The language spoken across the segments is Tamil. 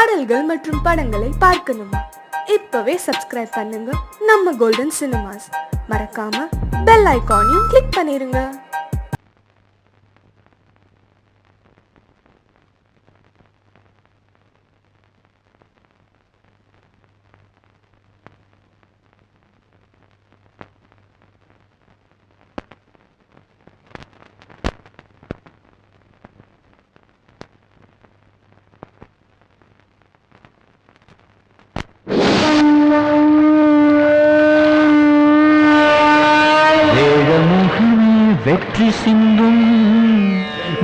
பாடல்கள் மற்றும் படங்களை பார்க்கணுமா? இப்பவே சப்ஸ்கிரைப் பண்ணுங்க நம்ம கோல்டன் சினிமாஸ். மறக்காம பெல் ஐகானையும் கிளிக் பண்ணிருங்க. வெற்றி சிந்தும்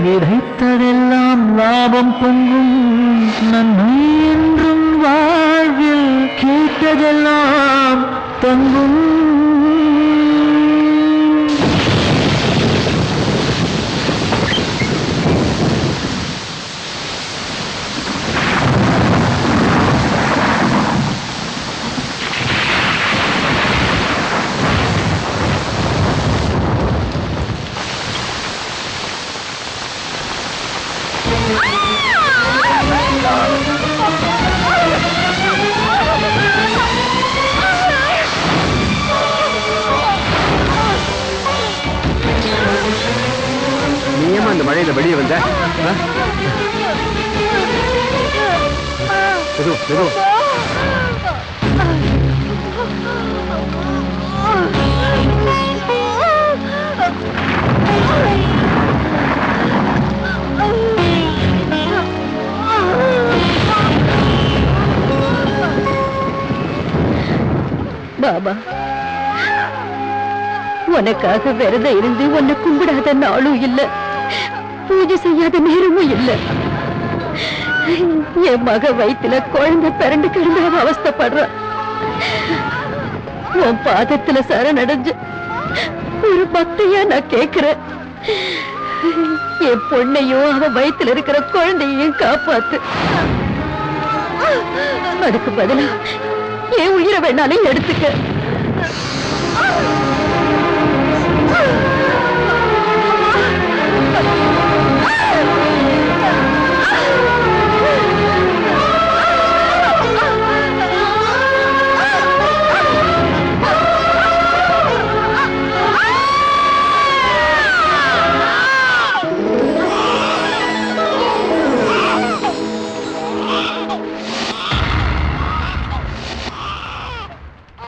விதைத்ததெல்லாம் லாபம் பொங்கும் நன்மை என்றும் வாழ்வில் கேட்டதெல்லாம் தங்கும். அந்த மழையில வெளியே வந்த பாபா, உனக்காக விரதம் இருந்து உன்னை கும்பிடாத நாளும் இல்ல, பூஜை செய்யாத நேரமும் இல்ல. என் மக வயிற்றுல குழந்தை பிறண்டு கிடந்து அவஸ்தப்படுற. உன் பாதத்துல சரணடைஞ்சு ஒரு பக்தையா நான் கேக்குறேன், என் பொண்ணையும் அவன் வயிற்றுல இருக்கிற குழந்தையும் காப்பாத்து. அதுக்கு பதிலா என் உயிரை வேணாலும் எடுத்துக்க.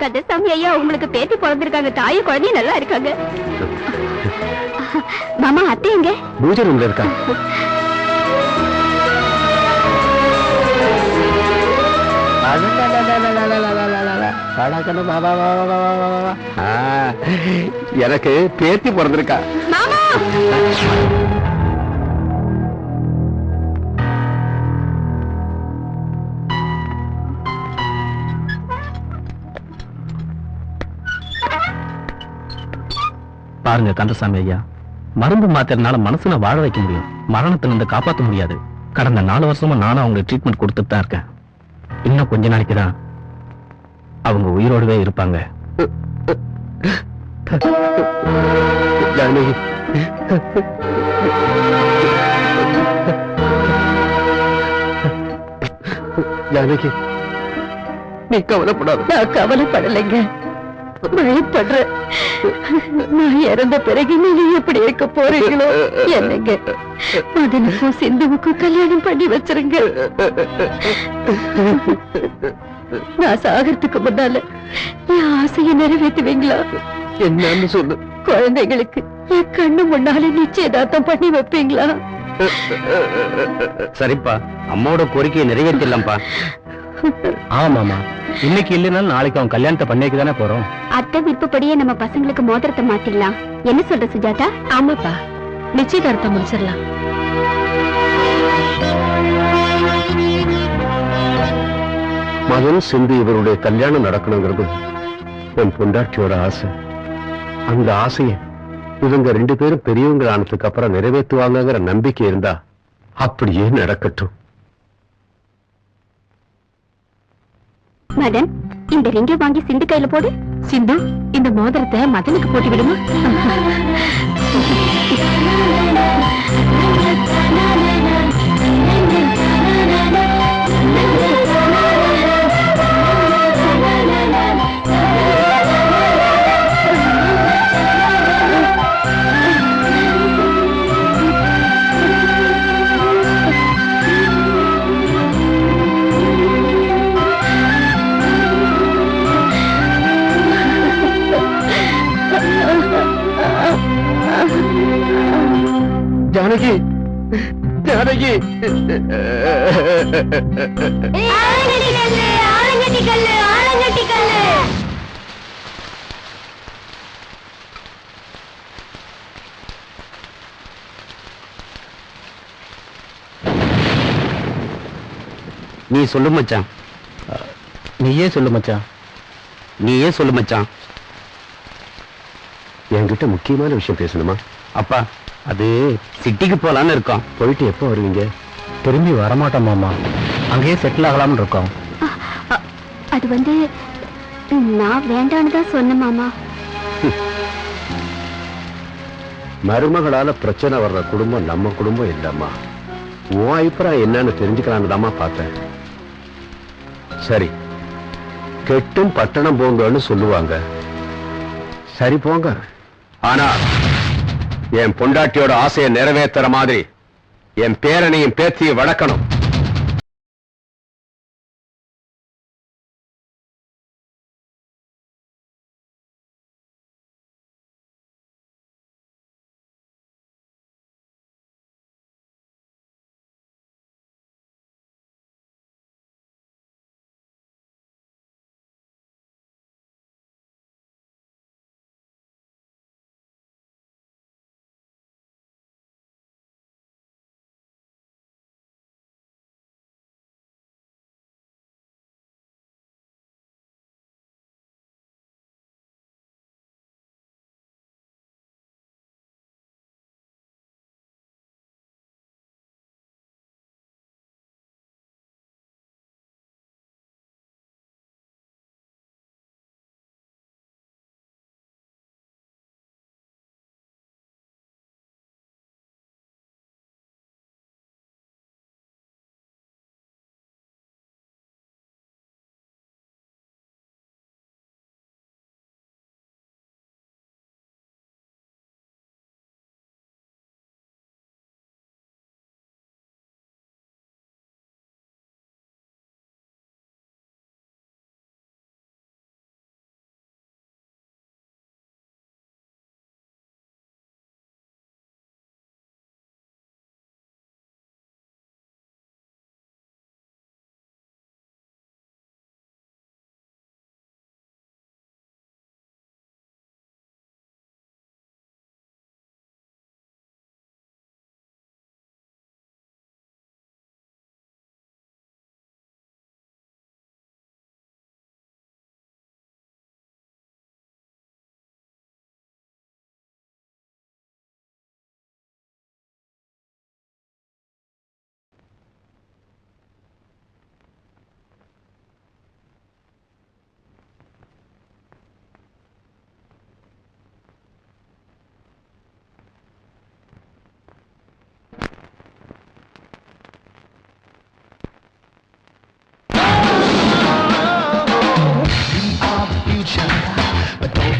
கந்தசாமி ஐயா, உங்களுக்கு பேத்தி பிறந்திருக்காங்க. தாயும் குழந்தையும் நல்லா இருக்காங்க. மாமா, அத்தை எங்க? பூஜை ரூம்ல இருக்கா? எனக்கு பேத்தி பிறந்திருக்கா. பாருங்க கந்தசாமி ஐயா, மருந்து மாத்திரனால மனசுல வாழ வைக்க முடியும், மரணத்துல இருந்து காப்பாற்ற முடியாது. கடந்த 4 வருஷமா நானும் அவங்களுக்கு ட்ரீட்மெண்ட் கொடுத்துட்டு தான் இருக்கேன். இன்னும் கொஞ்ச நாளைக்கு தான் அவங்க உயிரோடவே இருப்பாங்க. ஜானகி, நீ கவலைப்படாத. நான் கவலைப்படலைங்க, பயப்படுற. நான் இறந்த பிறகு நீங்க எப்படி இருக்க போறீங்களோ என்னங்க. மதனுக்கும் சிந்துவுக்கும் கல்யாணம் பண்ணி வச்சிருங்க. நான் சாகிறதுக்கு முன்னால என் ஆசையை நிறைவேற்றுவீங்களா? என்னன்னு சொல்லு. குழந்தைகளுக்கு என் கண்ணு முன்னாலே நிச்சயதார்த்தம் பண்ணி வைப்பீங்களா? சரிப்பா, அம்மாவோட கோரிக்கையை நிறைவேற்றலாம்ப்பா. ஆமாமா, இன்னைக்கு இல்லைனாலும் நாளைக்கு அவன் கல்யாணத்தை பண்ணிக்க தானே போறோம். அத்தை விருப்பப்படியே நம்ம பசங்களுக்கு மோதிரத்தை மாத்திடலாம். என்ன சொல்ற சுஜாதா? ஆமாப்பா, நிச்சயதார்த்தம் முடிச்சிடலாம். மகன் சிந்து இவருடைய கல்யாணம் நடக்கணுங்கிறது என் பொண்டாட்டியோட ஆசை. அந்த ஆசையை இவங்க 2 பேரும் பெரியவங்க ஆனதுக்கு அப்புறம் நிறைவேற்றுவாங்கிற நம்பிக்கை இருந்தா அப்படியே நடக்கட்டும். மதன், இந்த ரிங்கை வாங்கி சிந்து கையில போடு. சிந்து, இந்த மோதிரத்தை மதனுக்கு போட்டு விடுமா? நீ சொல்லு மச்சான். நீயே சொல்லு மச்சான். நீயே சொல்லு மச்சான். என்கிட்ட முக்கியமான விஷயம் பேசணுமா? அப்பா, அது சிட்டிக்கு போலான்னு இருக்கோம். போயிட்டு எப்போ வருவீங்க? திரும்பி வரமாட்டோம் மாமா. அங்கேயே செட்டில் ஆகலாம்னு இருக்கோம். அது வந்து நான் வேண்டான்னு தான் சொன்னேன் மாமா. மருமகளால பிரச்சனை வர்ற குடும்பம் நம்ம குடும்பம் இல்லம்மா. உன் அபிப்பிராயம் என்னன்னு தெரிஞ்சுக்கலான்னு தாம்மா பார்த்தேன். சரி, கெட்டும் பட்டணம் போங்கன்னு சொல்லுவாங்க. சரி போங்க. ஆனா என் பொண்டாட்டியோட ஆசையை நிறைவேற்றுற மாதிரி என் பேரனையும் பேத்தியும் வளர்க்கணும்.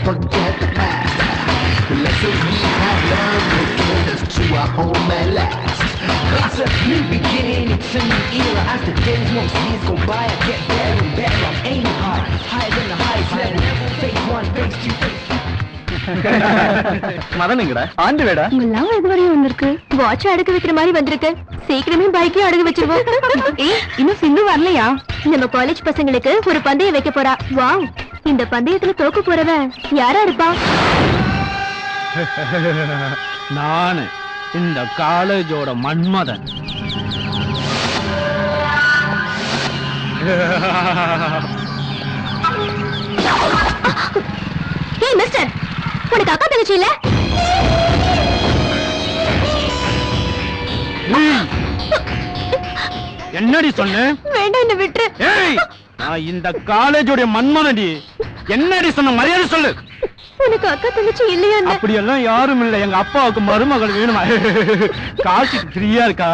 forget the past. The lessons we have learned will get us to our home at last. It's a new beginning, it's a new era. As the days, most years go by, I get better and better. I'm aiming high, higher than the highest level. Phase 1, phase 2, phase 3. மதனுங்கடா ஆண்டு வேடா உங்கெல்லாம் இதுவரையும் வந்திருக்கு. வாட்ச் அடகு வைக்கிற மாதிரி வந்திருக்கு. சீக்கிரமே பைக்கே அடகு வச்சிருவோம். இன்னும் சிந்து வரலையா? நம்ம காலேஜ் பசங்களுக்கு ஒரு பந்தயம் வைக்க போறா. வாவ், இந்த பந்தயத்துல தோக்க போறவன் யாரா இருப்பா? நானு இந்த காலேஜோட மன்மதன். ஏய் மிஸ்டர், உனக்கு அக்கா தங்கச்சி இல்ல? என்னடி சொன்ன? வேண்டாம், என்ன விட்டுரு. ஏய், நான் இந்த காலேஜோட மன்மதன்டி. என்னடி சொன்ன? மரியாதை சொல்லு. உனக்கு அக்கா தங்கச்சி இல்லையா? அப்படி எல்லாம் யாரும் இல்ல. எங்க அப்பாவுக்கு மருமகள் வேணுமா? காசு ஃப்ரீயா இருக்கா?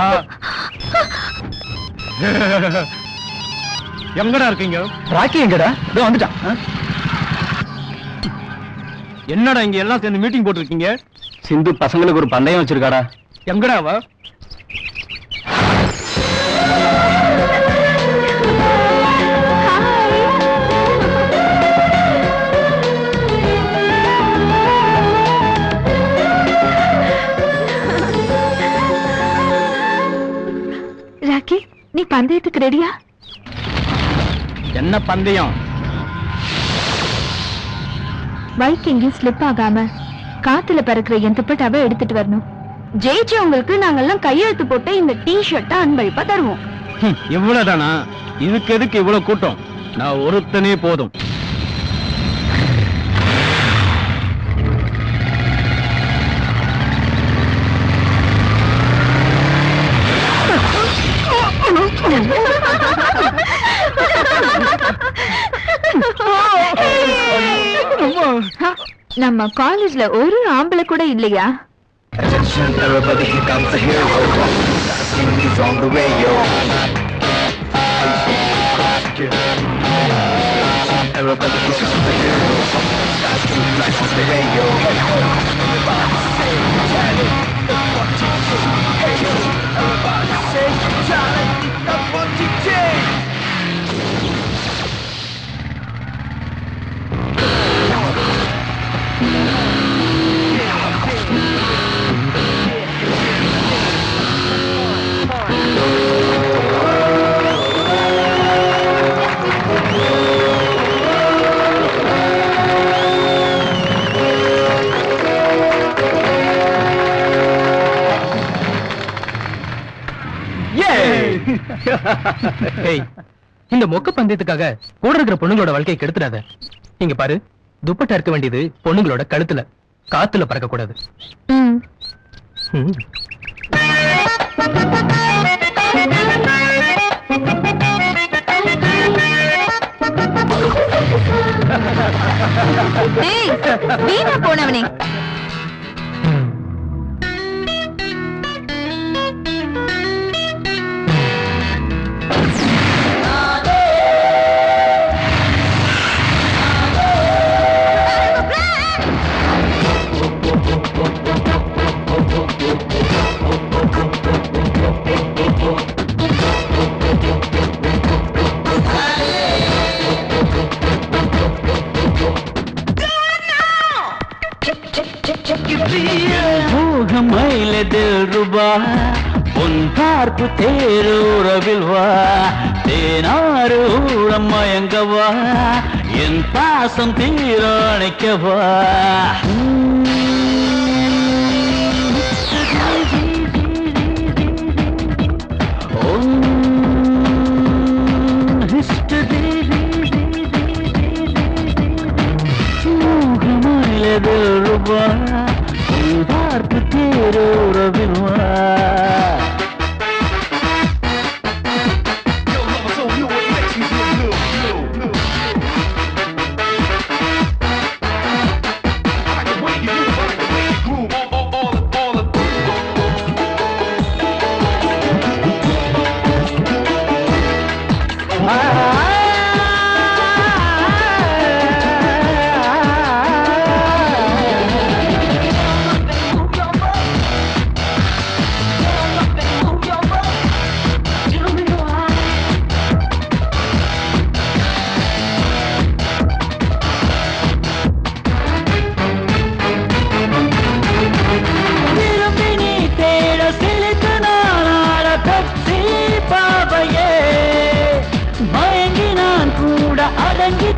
எங்கடா இருக்கீங்க? ராக்கி எங்கடா? இதோ வந்துட்டான். என்னடா இங்க எல்லாம் சேர்ந்து மீட்டிங் போட்டுருக்கீங்க? சிந்து பசங்களுக்கு ஒரு பந்தயம் வச்சிருக்காடா. எங்கடா அவ? பந்தயத்துக்கு ரெடியா? என்ன பந்தயம்? பைக் எங்கேயும் ஸ்லிப் ஆகாம காத்துல பறக்கிற என் துப்பட்டாவை எடுத்துட்டு வரணும். ஜெயிச்சவங்களுக்கு நாங்கெல்லாம் கையெழுத்து போட்டு இந்த டி-ஷர்ட்டை அன்பளிப்பா தருவோம். இவ்வளவுதானா? இதுக்கு எதுக்கு இவ்வளவு கூட்டம்? நான் ஒருத்தனே போதும். நம்ம காலேஜ்ல ஒரு ஆம்பளை கூட இல்லையா? Attention everybody, here comes the hero. He's on the radio. Everybody, here comes the hero. That's two lights on the radio. Everybody say Charlie, that's what you do. Hey yo, everybody say Charlie, that's what you do. இந்த மொக்க பந்தயத்துக்காக கூட இருக்கிற பொண்ணுங்களோட வாழ்க்கையை கெடுத்துடாத. இங்க பாரு, துப்பட்டா இருக்க வேண்டியது பொண்ணுங்களோட கழுத்துல, காத்துல பறக்க கூடாது. வீணா போனவனே, உன் பார்ப்பு தேரூரவில் வா, தேனாறு ஊழம் மயங்கவா, என் பாசம் தீரணிக்கவா. ரூபா பார்த்து தேரூரவில் வா.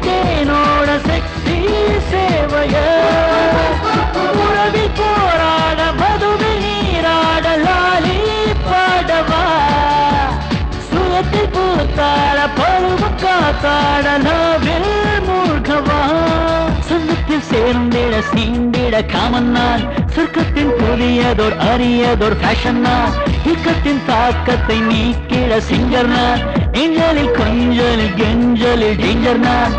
தேனோட செக்ஸி சேவைய உறவில் போராட மதுவில் நீராட லாலி பாடவா, சுயத்தில் பூத்தாட பருவம் காத்தாட நாவில் மூழ்கவா. சொந்தத்தில் சேர்ந்திட சீண்டிட காமன் நான், சொர்க்கத்தின் புதியதோர் அரியதோர் ஃபேஷன் நான், இக்கத்தின் தாக்கத்தை நீக்கிட சிங்கர் நான், எஞ்சலில் கொஞ்சலில் கெஞ்சலில் டேஞ்சர் நான்.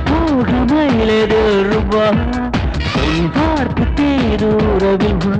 போகமையிலே ரூபா உன் பார்த்து தேரூரவில் வா.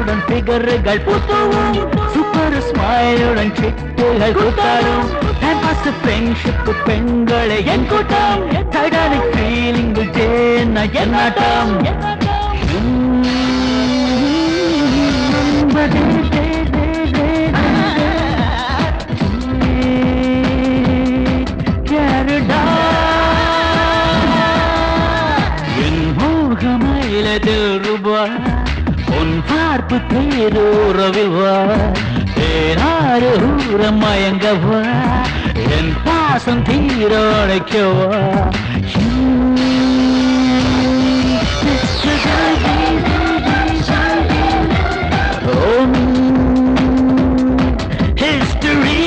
ஸ்மைலுடன் ஃபிகர்கள் புத்தவும் சூப்பர் ஸ்மைலுடன் சிட்டுகள் குத்தாடும் டைம் பாஸ் ஃப்ரெண்ட்ஷிப் பெண்களை என் கூட்டம் டைட்டானிக் ஃபீலிங் தேன என்னாட்டம் என் மோகமயிலதில் ரூபா உன் பார்ப்பு தேரூரவில் வா தேனாறு ஊர மயங்கவா என் பாசம் தீரோடைக்கவா history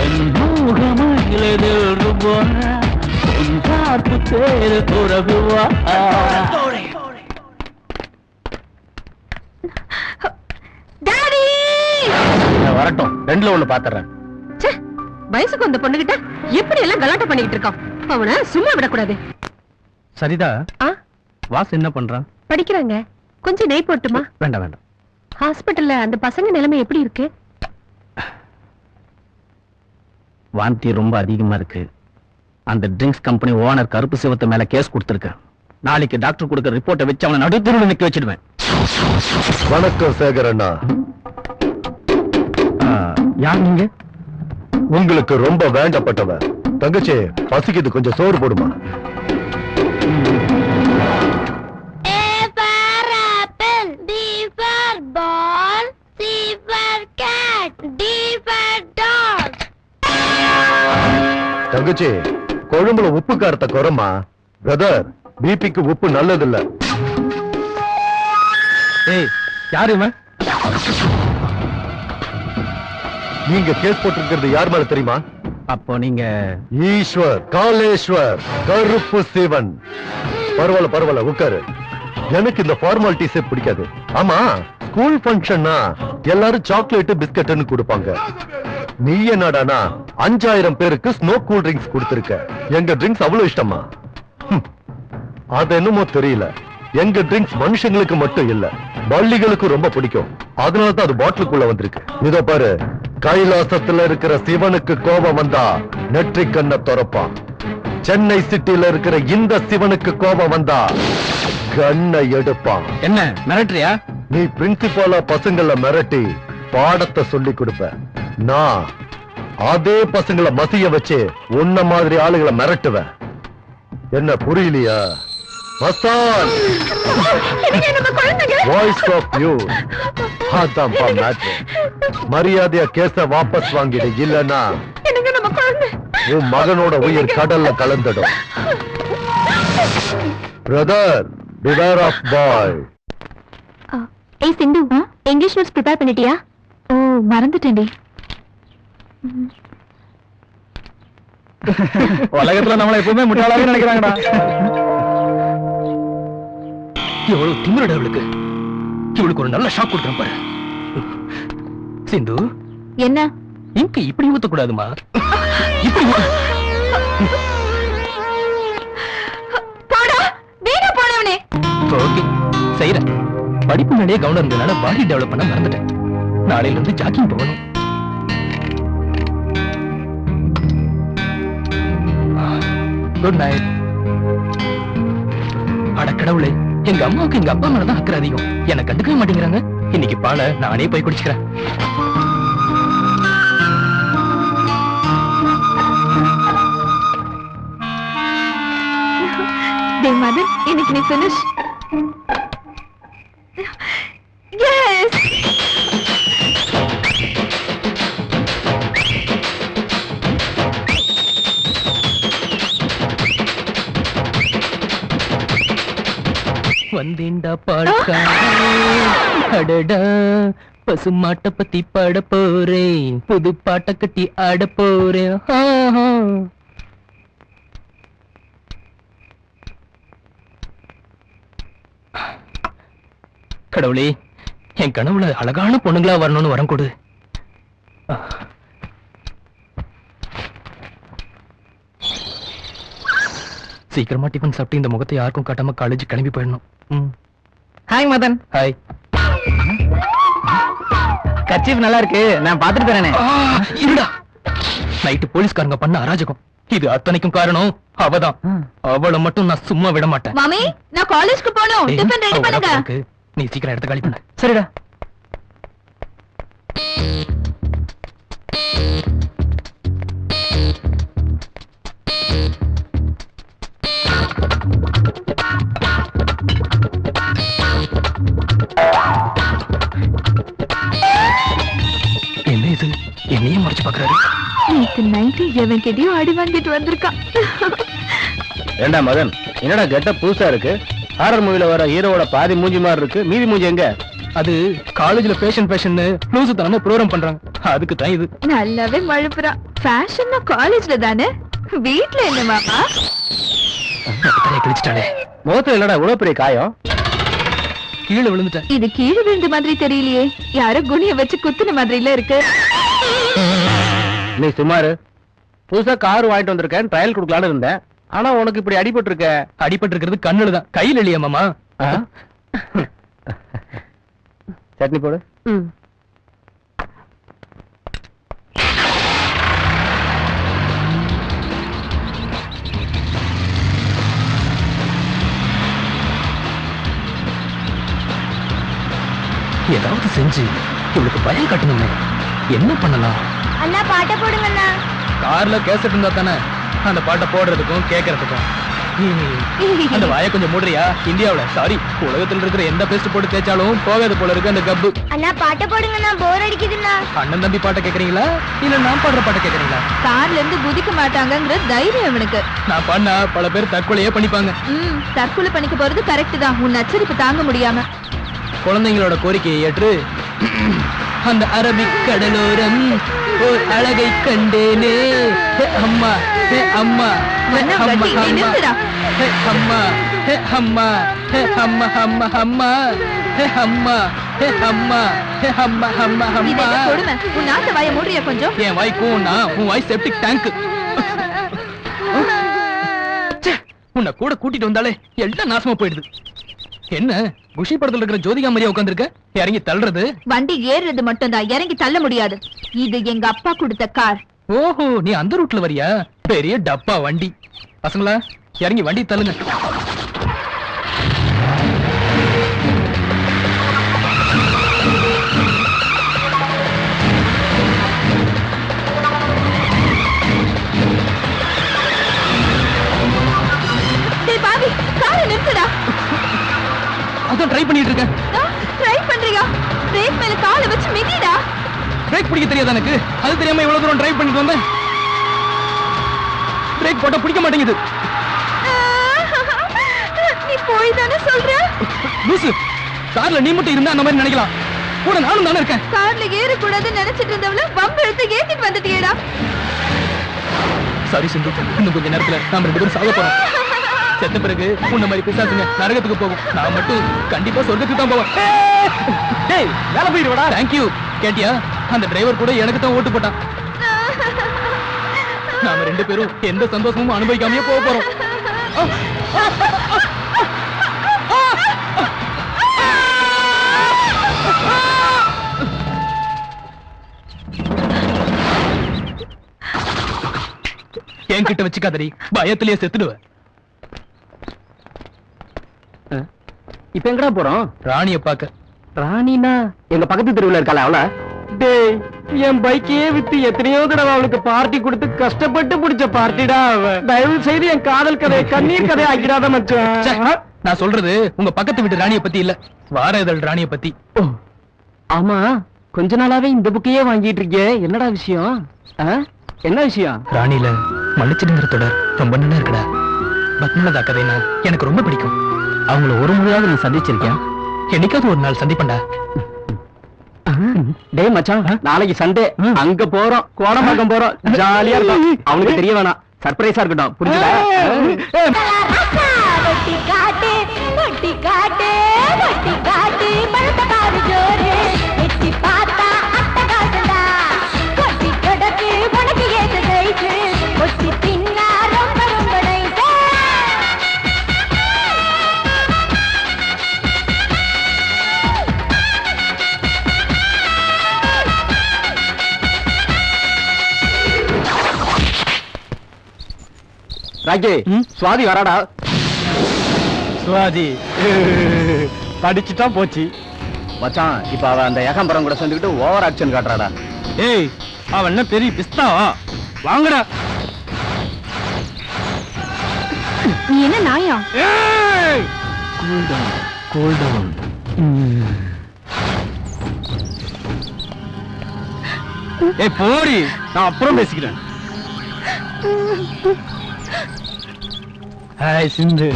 என் மோகமயிலதில் ரூபா உன் பார்ப்பு தேரூரவில் வா டாடி வரட்டும், ரெண்டுல ஒண்ணு பாத்துறேன். வயசுக்கு வந்த பொண்ணுகிட்ட எப்படி எல்லாம் கலாட்டம் பண்ணிட்டு இருக்கான். அவனை சும்மா விடக்கூடாது. சரிதா, ஆ, வாஸ் என்ன பண்றான்? படிக்கிறாங்க. கொஞ்சம் நெய் போட்டுமா? வேண்டாம் வேண்டாம். ஹாஸ்பிடல்ல அந்த பசங்க நிலைமை எப்படி இருக்கு? வாந்தி ரொம்ப அதிகமா இருக்கு. அந்த ட்ரிங்க்ஸ் கம்பெனி ஓனர் கருப்பு சிவத்து மேல கேஸ் கொடுத்திருக்க. நாளைக்கு டாக்டர் கொடுக்கிற ரிப்போர்ட்டை வச்சு அவனை நடுத்தருவில் நிக்க வச்சிடுவேன். வணக்கம் சேகர் அண்ணா. யார் நீங்க? உங்களுக்கு ரொம்ப வேண்டப்பட்டவன். தங்கச்சி, பசிக்குது, கொஞ்சம் சோறு போடுமா? தங்கச்சி, கொழும்புல உப்பு காரத்தை குறமா. பிரதர், பிபிக்கு உப்பு நல்லதில்ல. ஏய், யாரு இவன்? நீங்க கேஸ் போட்டிருக்கிறது யார் மேல தெரியுமா? அப்போ நீங்க ஈஸ்வர், காலேஸ்வர், கருப்பு சிவன். பரவாயில்ல பரவாயில்ல, உட்காரு. எனக்கு இந்த ஃபார்மாலிட்டிஸே பிடிக்காது. ஆமா, ஸ்கூல் ஃபங்க்ஷன்னா எல்லாரும் சாக்லேட் பிஸ்கட்னு கொடுப்பாங்க. நீ என்னடானா 5000 பேருக்கு ஸ்னோ கூல் ட்ரிங்க்ஸ் கொடுத்திருக்க. எங்க ட்ரிங்க்ஸ் அவ்வளவு இஷ்டமா? அது என்னமோ தெரியல. எங்க ட்ரிங்க்ஸ் மனுஷங்களுக்கு மட்டும் இல்ல, பள்ளிகளுக்கு ரொம்ப பிடிக்கும். அதனாலதான் அது பாட்டிலுக்குள்ள வந்திருக்கு. இதோ பாரு, கைலாசத்துல இருக்கிற சிவனுக்கு கோபம் வந்தா நெற்றி கண்ண துறப்பான். சென்னை சிட்டில இருக்கிற இந்த சிவனுக்கு கோபம் வந்தா கண்ணை எடுப்பான். என்ன மிரட்டுறியா? நீ பிரின்சிபாலா பசங்களை மிரட்டி பாடத்தை சொல்லி கொடுப்ப. நான் அதே பசங்களை மசிய வச்சு உன்ன மாதிரி ஆளுகளை மிரட்டுவேன். என்ன புரியலையா? Mastan voice of you. அதான் மேட்ரு. மரியாதையா கேஸ வாபஸ் வாங்கிடு, இல்லன்னா உன் மகனோட உயிர் கடல்ல கலந்துடும். Brother, beware of boy. ஏய் சிந்து, இங்கிலீஷ் நோட்ஸ் ப்ரிப்பேர் பண்ணிட்டியா? ஓ, மறந்துட்டேன்டி. உலகத்துல நம்மள எப்பவுமே முட்டாளாவே நினைக்கிறாங்கடா. எவ்வளவு திமிரடா அவளுக்கு. இவளுக்கு ஒரு நல்ல ஷாக் கொடுக்குறேன் பாரு. சிந்து, என்ன இங்க இப்படி ஊத்த கூடாதுமா. இப்படி ஓகே செய்யறேன். படிப்பு மேலேயே கவனம் இருந்ததுனால பாடி டெவலப் பண்ண மறந்துட்டேன். நாளையில இருந்து ஜாக்கிங் போகணும். Good night. அட கடவுளே, எங்க அம்மாவுக்கு எங்க அப்பா மேலதான் அக்கறை அதிகம். என்ன கண்டுக்கவே மாட்டேங்கிறாங்க. இன்னைக்கு பாலை நானே போய் குடிச்சுக்கிறேன். டேய் மதன், இன்னைக்கு நீ finish. Yes. வந்தேண்டா பாடக்காரே, அடடா பசுமாட்ட பத்தி பாட போறேன். புது பாட்ட கட்டி ஆட போறேன். கடவுளே, என் கனவுல அழகான பொண்ணுங்களா வரணும்னு வரம் கொடு. சீக்கிரமா டிஃபன் சாப்பிட்டு இந்த முகத்தை யாருக்கும் காட்டாம காலேஜ் கிளம்பி போயிடணும். ஹாய் மதன். ஹாய். கர்ச்சீஃப் நல்லா இருக்கு, நான் பாத்துட்டு தரேனே. இருடா. நைட்டு போலீஸ்காரங்க பண்ண அராஜகம், இது அத்தனைக்கும் காரணம் அவதான். அவளை மட்டும் நான் சும்மா விட மாட்டேன். மாமி, நான் காலேஜ்க்கு போகணும். டிஃபன் ரெடி பண்ணுங்க. நீ சீக்கிரம் எடுத்து காலி பண்ணு. சரிடா. என்ன இது, என்னையும் மறைச்சு பாக்குறாரு. நேத்து நைட்டு எவன் கிட்டயும் அடி வாங்கிட்டு வந்திருக்கான். ஏண்டா மதன், என்னடா கெட்ட புதுசா இருக்கு? ஹாரர் மூவில வர ஹீரோவோட பாதி மூஞ்சி மாதிரி இருக்கு, மீதி மூஞ்சி எங்க? அது காலேஜ்ல பேஷன் லூசு தனமா ப்ரோகிராம் பண்றாங்க, அதுக்கு தான் இது. நல்லாவே மழுப்புறான். ஃபேஷன்னா காலேஜ்ல தானே, வீட்ல என்ன மாமா? கிழிச்சிட்டாலே. முகத்துல இல்லடா இவ்வளவு பெரிய காயம்? கீழே விழுந்துட்டேன். இது கீழே விழுந்த மாதிரி தெரியலையே, யாரோ குனிய வச்சு குத்துன மாதிரில இருக்கு. நீ சுமாரு, புதுசா கார் வாங்கிட்டு வந்திருக்கேன், ட்ரையல் கொடுக்கலான்னு இருந்தேன். ஆனா உனக்கு இப்படி அடிபட்டு இருக்க. அடிபட்டு இருக்கிறது கண்ணுல தான், கையில் இல்லையா மாமா? சட்னி போடு. ஏதாவது செஞ்சு இவளுக்கு பயம் கட்டணுமே. என்ன பண்ணலாம்? அண்ணா பாட்ட போடுங்கண்ணா. கார்ல கேசட் இருந்தா தானே அந்த பாட்டை போடுறதுக்கும் கேட்கறதுக்கும். அந்த வாயை கொஞ்சம் மூடுறியா? இந்தியாவுல சாரி உலகத்துல இருக்கிற எந்த பேஸ்ட் போட்டு தேய்ச்சாலும் போகாது போல இருக்கு அந்த கப்பு. அண்ணா பாட்ட போடுங்கண்ணா, போர் அடிக்குதுண்ணா. அண்ணன் தம்பி பாட்டை கேக்குறீங்களா இல்ல நான் பாடுற பாட்டை கேக்குறீங்களா? கார்ல இருந்து குதிக்க மாட்டாங்கங்கிற தைரியம் அவனுக்கு. நான் பண்ணா பல பேர் தற்கொலையே பண்ணிப்பாங்க. தற்கொலை பண்ணிக்க போறது கரெக்ட் தான், உன் நச்சரிப்பு தாங்க முடியாம. குழந்தைங்களோட கோரிக்கையை ஏற்று அந்த அரபிக் கடலோரம் ஒரு அழகை கண்டேனே. அம்மா அம்மா மன்னம் கட்டி நீ நிறுத்துடா. அம்மா அம்மா அம்மா அம்மா அம்மா அம்மா அம்மா அம்மா அம்மா இது அம்மா. என்ன கொடுமை? உன் நாட்டு வாயை மூடுறியா கொஞ்சம்? என் வாய் கூனா, உன் வாய் செப்டிக் டேங்க். உன்னை கூட கூட்டிட்டு வந்தாலே எல்லாம் நாசமா போயிடுது. என்ன குஷி படத்துல இருக்கிற ஜோதிகா மாதிரியா உட்கார்ந்திருக்க? இறங்கி தள்ளுறது? வண்டி ஏறுறது மட்டும் தான், இறங்கி தள்ள முடியாது. இது எங்க அப்பா கொடுத்த கார். ஓஹோ, நீ அந்த ரூட்ல வரியா? பெரிய டப்பா வண்டி. பசங்களா இறங்கி வண்டி தள்ளுங்க. டேய் பாவி, காரை நிறுத்துடா. அதான் ட்ரை பண்ணிட்டு இருக்கேன். ட்ரை பண்றியா? பிரேக் மேல காலை வச்சு மிதிடா. பிரேக் பிடிக்க தெரியாது எனக்கு, அது தெரியாம இவ்வளவு தூரம் ட்ரை பண்ணிட்டு வந்தேன். பிரேக் போட்டா பிடிக்க மாட்டேங்குது. நீ போய் தானே சொல்ற? லூசு, கார்ல நீ மட்டும் இருந்தா அந்த மாதிரி நினைக்கலாம், கூட நானும் தானே இருக்கேன். கார்ல ஏற கூடாதுன்னு நினைச்சிட்டு இருந்தவள பம்ப் எடுத்து ஏத்திட்டு வந்துட்டியேடா. சாரி சிந்து, இன்னும் கொஞ்ச நேரத்துல நாம 2 பேரும் சாக போறோம். செத்த பிறகு உன்ன மாதிரி பிசாசுங்க நரகத்துக்கு போகும், நான் மட்டும் கண்டிப்பா சொர்க்கத்துக்கு தான் போவேன். டேய் வேலை போயிடுவடா. தேங்க்யூ. கேட்டியா, அந்த டிரைவர் கூட எனக்கு தான் ஓட்டு போட்டான். நாம 2 பேரும் எந்த சந்தோஷமும் அனுபவிக்காமயே போக போறோம். என்கிட்ட வச்சுக்காதடி, பயத்திலேயே செத்துடுவேன். இப்ப எங்கடா போறோம்? ராணிய பாக்க. ராணினா எங்க பக்கத்து தெருவுல இருக்காளா அவள? டேய், என் பைக்கையே வித்து எத்தனையோ தடவை அவளுக்கு பார்ட்டி கொடுத்து கஷ்டப்பட்டு பிடிச்ச பார்ட்டிடா அவ. தயவு செய்து என் காதல் கதையை கண்ணீர் கதையை ஆக்கிடாத மச்சான். நான் சொல்றது உங்க பக்கத்து வீட்டு ராணிய பத்தி இல்ல, வார இதழ் ராணிய பத்தி. ஆமா, கொஞ்ச நாளாவே இந்த புக்கையே வாங்கிட்டு இருக்கே, என்னடா விஷயம்? என்ன விஷயம்? ராணில மன்னிச்சிடுங்கிற தொடர் ரொம்ப நல்லா இருக்குடா. பத்மநாதா கதைனா எனக்கு ரொம்ப பிடிக்கும். அவங்கள ஒரு முறையாவது நீ சந்திச்சிருக்கியா? என்னைக்காவது ஒரு நாள் சந்திப்பண்டா. டேய் மச்சான், நாளைக்கு சண்டே அங்க போறோம், கோடம்பாக்கம் போறோம், ஜாலியா இருக்கும். அவனுக்கு தெரிய வேணாம், சர்ப்ரைஸா இருக்கட்டும், புரிஞ்சுதா? வட்டி காட்டு வட்டி காட்டு வட்டி காட்டு பழத்த பாரு ஜோரு எட்டி பார்த்தா அட்ட காட்டுடா கொட்டி கொடக்கு உனக்கு ஏத்த கைக்கு ஒட்டி தின்னா ரொம்ப ரொம்ப நைசா. ராக்கி சுவாதி வராடா. சுவாதி படிச்சுட்டா போச்சு மச்சான். இப்ப அவன் அந்த ஏகாம்பரம் கூட சேர்ந்துக்கிட்டு ஓவர் ஆக்ஷன் காட்டுறாடா. ஏய் அவன் என்ன பெரிய பிஸ்தாவா? வாங்கடா. நீ என்ன நாயா? ஏய் கூல் டவுன். ஏய் போடி, நான் அப்புறம் பேசிக்கிறேன். ஹாய் சிந்து.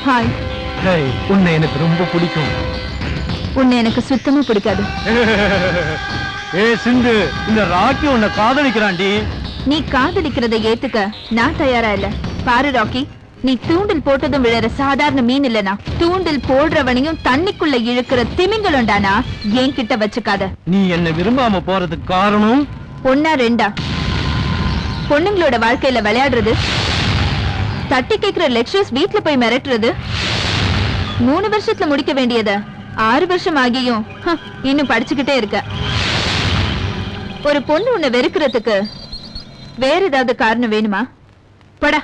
ஹாய். ஹேய், உன்னை எனக்கு ரொம்ப பிடிக்கும். உன்னை எனக்கு சுத்தமா பிடிக்காது. ஏய் சிந்து, இந்த ராக்கி உன்னை காதலிக்கிறான்டி. நீ காதலிக்கிறதை ஏத்துக்க நான் தயாரா இல்ல. பாரு ராக்கி, நீ தூண்டில் போட்டதும் விழற சாதாரண மீன் இல்லனா, தூண்டில் போடுறவனையும் தண்ணிக்குள்ள இழுக்கிற திமிங்கலம்டானா. என்கிட்ட வச்சுக்காத. நீ என்ன விரும்பாம போறதுக்கு காரணம் ஒன்னா ரெண்டா? பொண்ணுங்களோட வாழ்க்கையில விளையாடுறது, தட்டி கேட்கிற லெக்சர்ஸ் வீட்டுல போய் மிரட்டுறது, 3 வருஷத்துல முடிக்க வேண்டியத 6 வருஷம் ஆகியும் இன்னும் படிச்சுக்கிட்டே இருக்க. ஒரு பொண்ணு உன்னை வெறுக்கிறதுக்கு வேற ஏதாவது காரணம் வேணுமா? படா.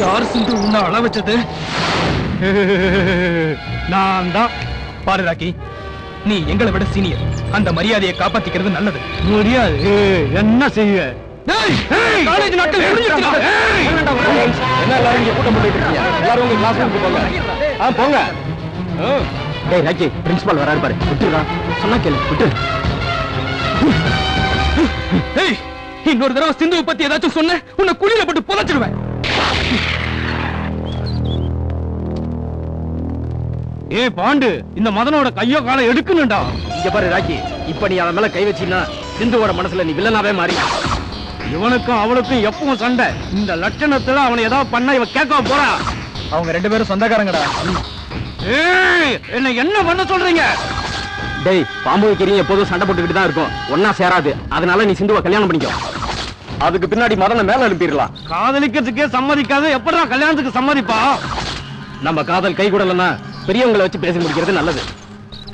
யார் சிந்து உன்னை அள வச்சது? நான் தான். பாரு ராக்கி, நீ எங்களை விட சீனியர். அந்த மரியாதையை காப்பாத்திக்கிறது நல்லது. முடியாது. என்ன செய்ய? காலேஜ் நாட்கள் முடிஞ்சிருச்சுடா. என்ன எல்லாரும் இங்க கூட்டம் போட்டுட்டு இருக்கீங்க? எல்லாரும் உங்க கிளாஸ் ரூமுக்கு போங்க. போங்க. டேய் ராக்கி, பிரின்சிபால் வராரு பாரு. விட்டுடா. சொன்னா கேளு, விட்டு. ஏய், இன்னொரு தடவை சிந்துவை பத்தி ஏதாச்சும் சொன்ன உன்னை குழியில போட்டு புதைச்சிடுவேன். ஏய் பாண்டு, இந்த மதனோட கையோ காலை எடுக்கணும்டா. இங்க பாரு ராக்கி, இப்ப நீ அவன் மேல கை வச்சீன்னா சிந்துவோட மனசுல நீ வில்லனாவே மாறி. இவனுக்கும் அவளுக்கும் எப்பவும் சண்டை. இந்த லட்சணத்துல அவனை ஏதாவது பண்ண இவன் கேட்க போறா. அவங்க 2 பேரும் சொந்தக்காரங்கடா. ஏய், என்ன பண்ண சொல்றீங்க? டேய், பாம்பு வைக்கிறீங்க எப்போதும் சண்டை போட்டுக்கிட்டு தான் இருக்கும். ஒன்னா சேராது. அதனால நீ சிந்துவை கல்யாணம் பண்ணிக்கோ. அதுக்கு பின்னாடி மதனை மேல அனுப்பிடலாம். காதலிக்கிறதுக்கே சம்மதிக்காத எப்படா கல்யாணத்துக்கு சம்மதிப்பா? நம்ம காதல் கை கூடலன்னா பெரியவங்களை வச்சு பேசி முடிக்கிறது நல்லது.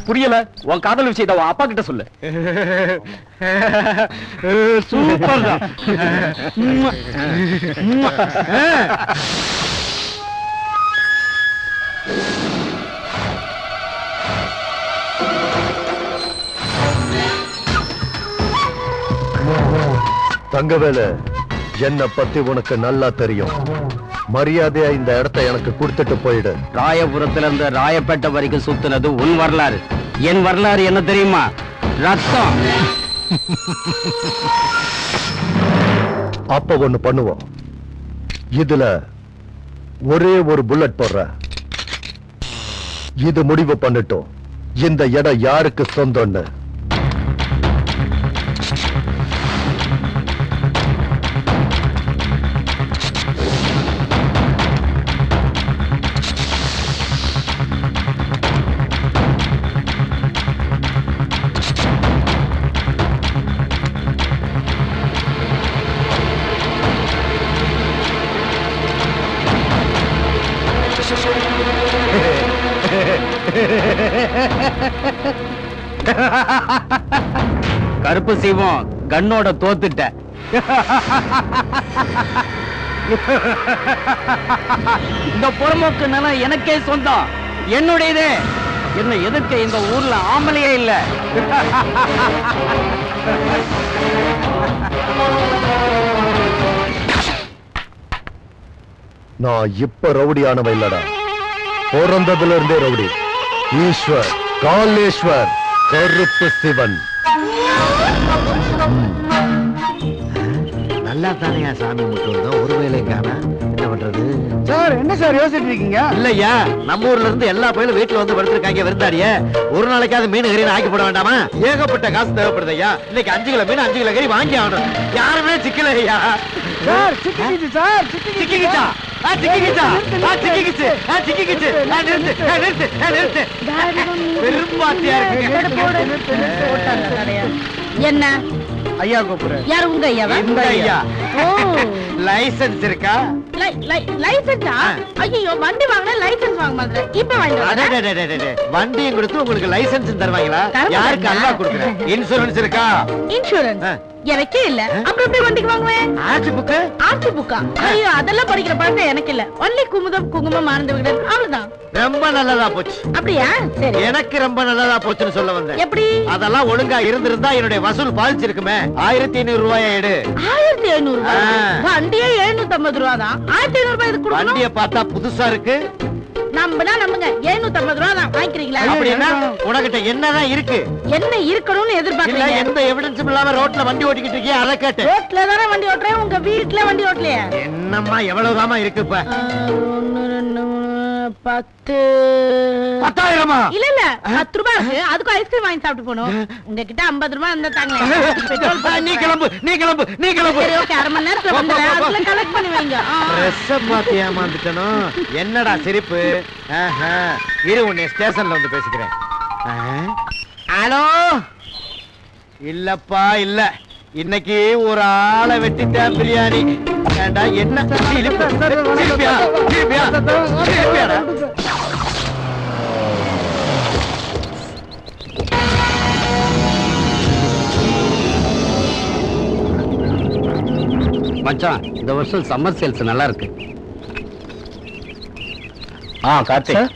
புரியல? உன் காதல் விஷயத்தை உன் அப்பா கிட்ட சொல்லு. சூப்பர் தான். தங்கவேலு, என்ன பத்தி உனக்கு நல்லா தெரியும். மரியாதையா இந்த இடத்தை எனக்கு கொடுத்துட்டு போயிடு. ராயபுரத்துல இருந்து ராயப்பேட்டை வரைக்கும் சுத்துனது உன் வரலாறு. என் வரலாறு என்ன தெரியுமா? ரத்தம். அப்ப ஒண்ணு பண்ணுவோம். இதுல ஒரே ஒரு புல்லட் போடுற. இது முடிவு பண்ணிட்டோம் இந்த இடம் யாருக்கு சொந்தம்னு. கருப்பு சீவம் கண்ணோட தோத்துட்ட. இந்த புறமோக்கு நிலம் எனக்கே சொந்தம், என்னுடையதே. என்ன எதிர்க்க இந்த ஊர்ல ஆம்பளையே இல்ல. நான் இப்ப ரவுடியானவ இல்லடா, பிறந்ததுல இருந்தே ரவுடி. ஈஸ்வர், காலேஸ்வர், கருப்பு சிவன். நல்லா தானே சாமி முட்டு ஒரு வேலைக்கான என்ன பண்றது? சார், என்ன சார் யோசிச்சுட்டு இருக்கீங்க? இல்லையா, நம்ம ஊர்ல இருந்து எல்லா பயிலும் வீட்டுல வந்து படுத்திருக்காங்க விருந்தாடிய. ஒரு நாளைக்காவது மீன் கறி ஆக்கி போட வேண்டாமா? ஏகப்பட்ட காசு தேவைப்படுது ஐயா. இன்னைக்கு 5 கிலோ மீன் 5 கிலோ கறி வாங்கி ஆகணும். யாருமே சிக்கல ஐயா. சார், சிக்கிக்கிச்சு சார், சிக்கிக்கிச்சா? சிக்கிக்கிச்சா? சிக்கிக்கிச்சு, சிக்கிக்கிச்சு. நிறுத்து. பெரும்பாத்தியா இருக்கு. என்ன ஐயா கூப்பிடுறேன். யார் உங்க ஐயாவா? இந்த ஐயா. ஓ லைசென்ஸ் இருக்கா? லைசென்ஸா? ஐயோ வண்டி வாங்கினா லைசென்ஸ் வாங்க மாதிரி இப்ப வாங்க. வண்டியும் கொடுத்து உங்களுக்கு லைசென்ஸ் தருவாங்களா? தர யாருக்கு அல்லா கொடுக்குறேன்? இன்சூரன்ஸ் இருக்கா? இன்சூரன்ஸ் எனக்கே இல்ல. அப்புறம் எப்படி வண்டிக்கு வாங்குவேன்? RC book? ஆர்சி புக்கா? ஐயோ அதெல்லாம் படிக்கிற பழக்கம் எனக்கு இல்ல. ஒன்லி குங்குமம் ஆனந்த விகடன் அவ்வளவுதான். ரொம்ப நல்லதா போச்சு. அப்படியா? சரி. எனக்கு ரொம்ப நல்லதா போச்சுன்னு சொல்ல வந்தேன். எப்படி? அதெல்லாம் ஒழுங்கா இருந்திருந்தா என்னுடைய வசூல் பாதிச்சிருக்குமே. 1500 ரூபாய் எடு. 1500 வண்டியே 750 ரூபா தான். 1500 ரூபாய் இதுக்கு கொடுக்கணும். வண்டியை பார்த்தா புதுசா இருக்கு. நம்பனா நம்புங்க. 750 ரூபா தான் வாங்கிக்கிறீங்களா? அப்படின்னா உனக்கிட்ட என்னதான் இருக்கு? என்ன இருக்கணும்னு இல்ல எதிர்பார்க்கறீங்க? எந்த எவிடன்ஸும் இல்லாம ரோட்ல வண்டி ஓட்டிக்கிட்டு இருக்கியா? அதை கேட்டு. ரோட்ல தானே வண்டி ஓட்டுறேன். உங்க வீட்ல வண்டி ஓட்டலையா? என்னம்மா எவ்வளவுதாமா இருக்கு இப்ப? 1 2 10 10,000-மா? இல்ல இல்ல 10 ரூபாய் இருக்கு. அதுக்கு ஐஸ்கிரீம் வாங்கி சாப்பிட்டு போணும். உங்ககிட்ட 50 ரூபாய் இருந்தா தாங்களே. நீ கிளம்பு, நீ கிளம்பு, நீ கிளம்பு. சரி ஓகே, அரை மணி நேரத்துல வந்துடுறேன். அதுல கலெக்ட் பண்ணி வைங்க. ட்ரெஸ்ஸ பார்த்து ஏமாந்துட்டனும். என்னடா சிரிப்பு? இரு உன்னை ஸ்டேஷன்ல வந்து பேசிக்கிறேன். ஹலோ. இல்லப்பா இல்ல, இன்னைக்கு ஒரு ஆளை வெட்டிட்டேன் பிரியாணி. ஏண்டா என்ன சிரிப்பு? சிரிப்பியா? சிரிப்பியா? சிரிப்பியாடா? மச்சான், இந்த வருஷம் சம்மர் சேல்ஸ் நல்லா இருக்கு. கார்த்திக்,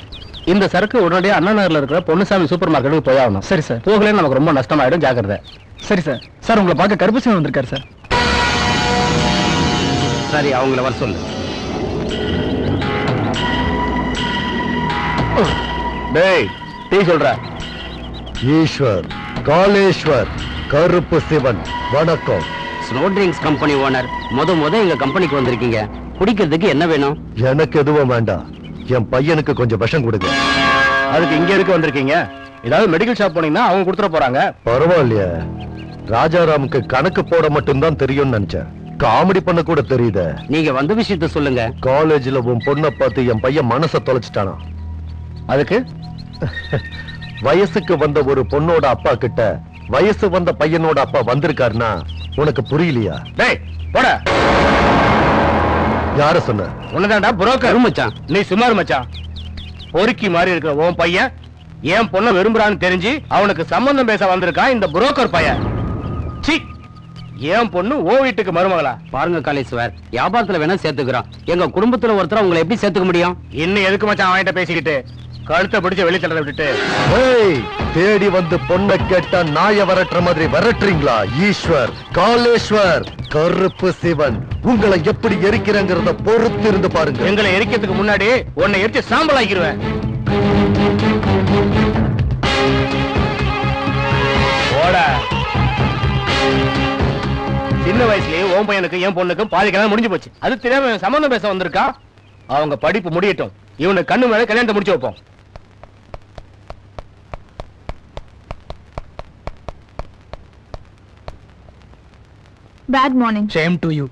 இந்த சரக்கு உடனடியாக அண்ணா நகர்ல இருக்கிற பொன்னுசாமி சூப்பர் மார்க்கெட்டுக்கு போய் ஆகணும். சரி சார். போகலன்னு நமக்கு ரொம்ப நஷ்டமாயிடும், ஜாக்கிரதை. சரி சார். சார் உங்களை பார்க்க கருப்புசாமி வந்திருக்காரு சார். சரி, அவங்கள வர சொல்லு. டேய், டீ சொல்ற. ஈஸ்வர், காலேஸ்வர், கருப்பு சிவன், வணக்கம். Snow drinks company owner. முத எங்க கம்பெனிக்கு வந்திருக்கீங்க. குடிக்கிறதுக்கு என்ன வேணும்? எனக்கு எதுவும் வேண்டாம். என் பையனுக்கு கொஞ்சம் விஷம் கொடுங்க. அதுக்கு இங்க இருக்க வந்திருக்கீங்க. ஏதாவது மெடிக்கல் ஷாப் போனீங்கன்னா அவங்க கொடுத்துட போறாங்க. பரவாயில்லையே, ராஜாராமுக்கு கணக்கு போட மட்டும்தான் தெரியும்னு நினைச்சேன். காமெடி பண்ண கூட தெரியுத. நீங்க வந்த விஷயத்த சொல்லுங்க. காலேஜ்ல உன் பொண்ணை பார்த்து என் பையன் மனசை தொலைச்சிட்டானா. அதுக்கு வயசுக்கு வந்த ஒரு பொண்ணோட அப்பா கிட்ட வயசு வந்த பையனோட அப்பா வந்திருக்காருன்னா உனக்கு புரியலையா? டேய் போட. யார சொன்ன? உன்னதான்டா புரோக்கர் மச்சான். நீ சுமார் மச்சான். பொறுக்கி மாதிரி இருக்கிற உன் பையன் ஏன் பொண்ணை விரும்புறான்னு தெரிஞ்சு அவனுக்கு சம்பந்தம் பேச வந்திருக்கான் இந்த புரோக்கர் பையன். சீ, ஏன் பொண்ணு ஓ வீட்டுக்கு மருமகளா? பாருங்க காலேஸ்வர், வியாபாரத்துல வேணா சேர்த்துக்கிறோம். எங்க குடும்பத்துல ஒருத்தர் உங்களை எப்படி சேர்த்துக்க முடியும்? இன்னும் எதுக்கு மச்சான் அவன்கிட்ட பேசிக்கிட்டு கழுத்தை பிடிச்ச வெளி தள்ள விட்டுட்டு? ஏய், தேடி வந்து பொண்ணை கேட்டா நாய விரட்டுற மாதிரி விரட்டுறீங்களா? ஈஸ்வர், காலேஸ்வர், கருப்பு சிவன், உங்களை எப்படி எரிக்கிறேங்கிறத பொறுத்து இருந்து பாருங்க. எங்களை எரிக்கிறதுக்கு முன்னாடி உன்னை எரிச்சு சாம்பல் ஆக்கிடுவேன். போடா. சின்ன வயசுலயே உன் பையனுக்கு என் பொண்ணுக்கும் பாதி கல்யாணம் முடிஞ்சு போச்சு. அது தெரியாம சம்பந்தம் பேச வந்திருக்கா. அவங்க படிப்பு முடியட்டும், இவனுக்கு கண்ணு மேல கல்யாணத்தை முடிச்சு வைப்போம். Bad morning. Same to you.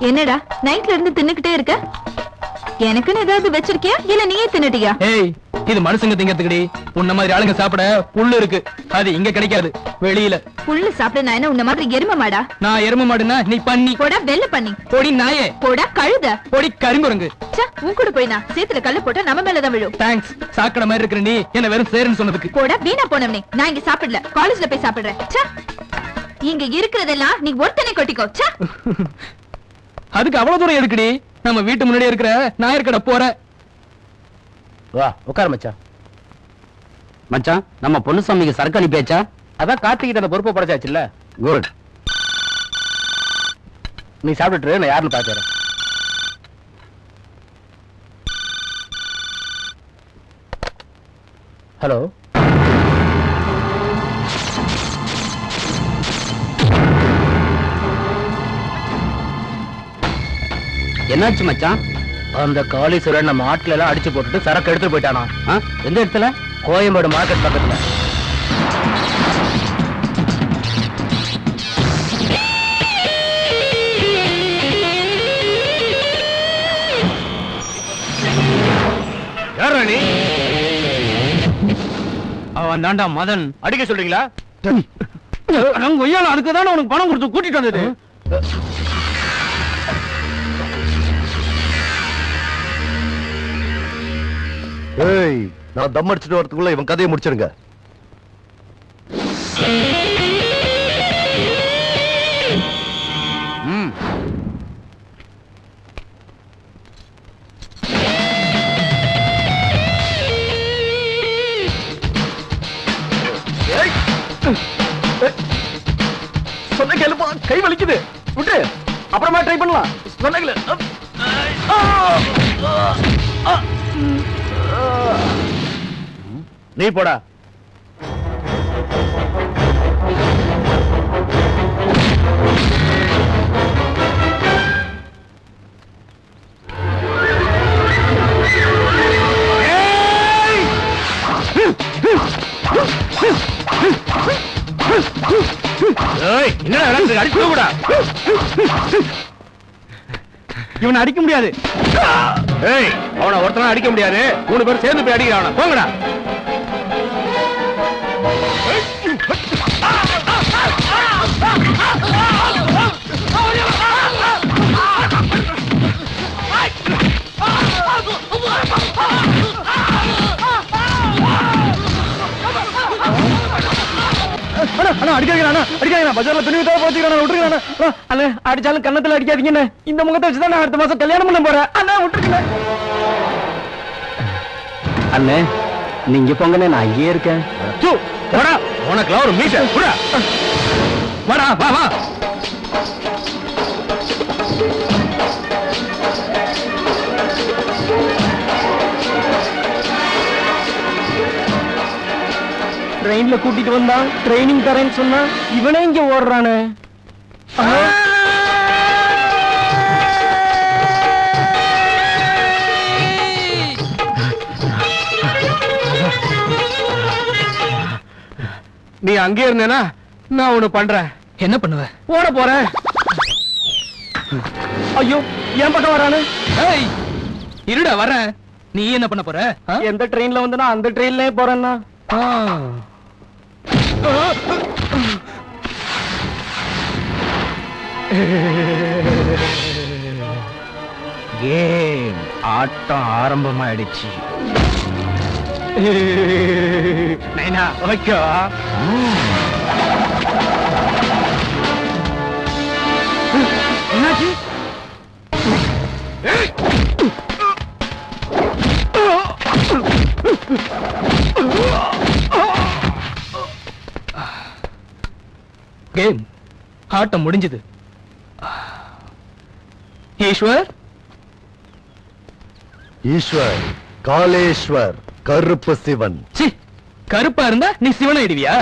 என்னடா நைட்ல இருந்து தின்னுக்கிட்டே இருக்க? எனக்குன்னு ஏதாவது வச்சிருக்கியா இல்ல நீயே தின்னுட்டியா? ஏய், இது மனுஷங்க திங்கிறதுக்குடி. உன்ன மாதிரி ஆளுங்க சாப்பிட புல்லு இருக்கு, அது இங்க கிடைக்காது, வெளியில. புல்லு சாப்பிட நான் என்ன உன்ன மாதிரி எரும மாடா? நான் எரும மாடுனா நீ பண்ணி. போடா வெள்ள பண்ணி. பொடி நாயே. போடா கழுத. பொடி கருங்குரங்கு. ச்சே, உன் கூட போய் நான் சேத்துல கல்ல போட்டா நம்ம மேலதான் விழும். தேங்க்ஸ். சாக்கடை மாதிரி இருக்கிற நீ என்ன வெறும் சேருன்னு சொன்னதுக்கு. போடா வீணா போனவனே. நான் இங்க சாப்பிடல, காலேஜ்ல போய் சாப்பிடுறேன். ச்சே, இங்க இருக்கிறதெல்லாம் நீ ஒருத்தனை கொட்டிக்கோ. ச்சே. அதுக்கு அவ்வளவு தூரம் எதுக்குடி? நம்ம வீட்டு முன்னாடி இருக்கிற நாயர் கடை போற. வா உட்கார மச்சான். மச்சான், நம்ம பொன்னுசாமிக்கு சரக்கு அனுப்பியாச்சா? அதான் கார்த்திகிட்ட அந்த பொறுப்பை படைச்சாச்சுல்ல. குட். நீ சாப்பிட்டுட்டு நான் யாருன்னு பாக்கிறேன். ஹலோ. என்னாச்சு மச்சான்? அந்த காளீஸ்வரன் நம்ம ஆட்களை எல்லாம் அடிச்சு போட்டுட்டு சரக்கு எடுத்துட்டு போயிட்டானா? எந்த இடத்துல? கோயம்பேடு மார்க்கெட் பக்கத்துல. யாரா நீ? அவன் தாண்டா மதன். அடிக்க சொல்றீங்களா? கொய்யால அதுக்குதானே உனக்கு பணம் கொடுத்து கூட்டிட்டு வந்தது. ஏய், நான் தம் அடிச்சுட்டு வரதுக்குள்ள இவன் கதையை முடிச்சிருங்க. சொன்ன கேளுப்பா, கை வலிக்குது, விட்டு அப்புறமா ட்ரை பண்ணலாம். சொன்ன நீ போடா. இவனை அடிக்க முடியாது. அவனை ஒருத்தனா அடிக்க முடியாது. 3 பேர் சேர்ந்து போய் அடிக்கிறான். போங்கடா. பஜார்ல துணி வித்தா போச்சுக்கிறான், விட்டுருக்கான. அடிச்சாலும் கண்ணத்துல அடிக்காதீங்க. இந்த முகத்தை வச்சுதான் நான் அடுத்த மாசம் கல்யாணம் பண்ண போறேன். அண்ணா விட்டுருக்கேன். அண்ணே நீங்க போங்கண்ணே, நான் அங்கேயே இருக்கேன். உனக்குலாம் ஒரு மீச வாடா, வா வா. ட்ரெயின்ல கூட்டிட்டு வந்தான், ட்ரைனிங் தரேன்னு சொன்னா இவனே இங்க ஓடுறானே. நீ அங்கே இருந்தேனா நான் ஒண்ணு பண்றேன். என்ன பண்ணுவ? ஓட போறேன். ஐயோ, என் பக்கம் வரானு. இருடா வரேன். நீ என்ன பண்ண போற? எந்த ட்ரெயின்ல வந்தனா அந்த ட்ரெயின்லயே போறேன்னா. கேம் ஆட்டம் ஆரம்பமாயிடுச்சு. நைனா ஓகேவா? என்னாச்சு? கேம் ஆட்டம் முடிஞ்சது. ஈஸ்வர், ஈஸ்வர், காலேஸ்வர், கருப்பு சிவன். கருப்பா இருந்தா நீ சிவனை இடுவியா?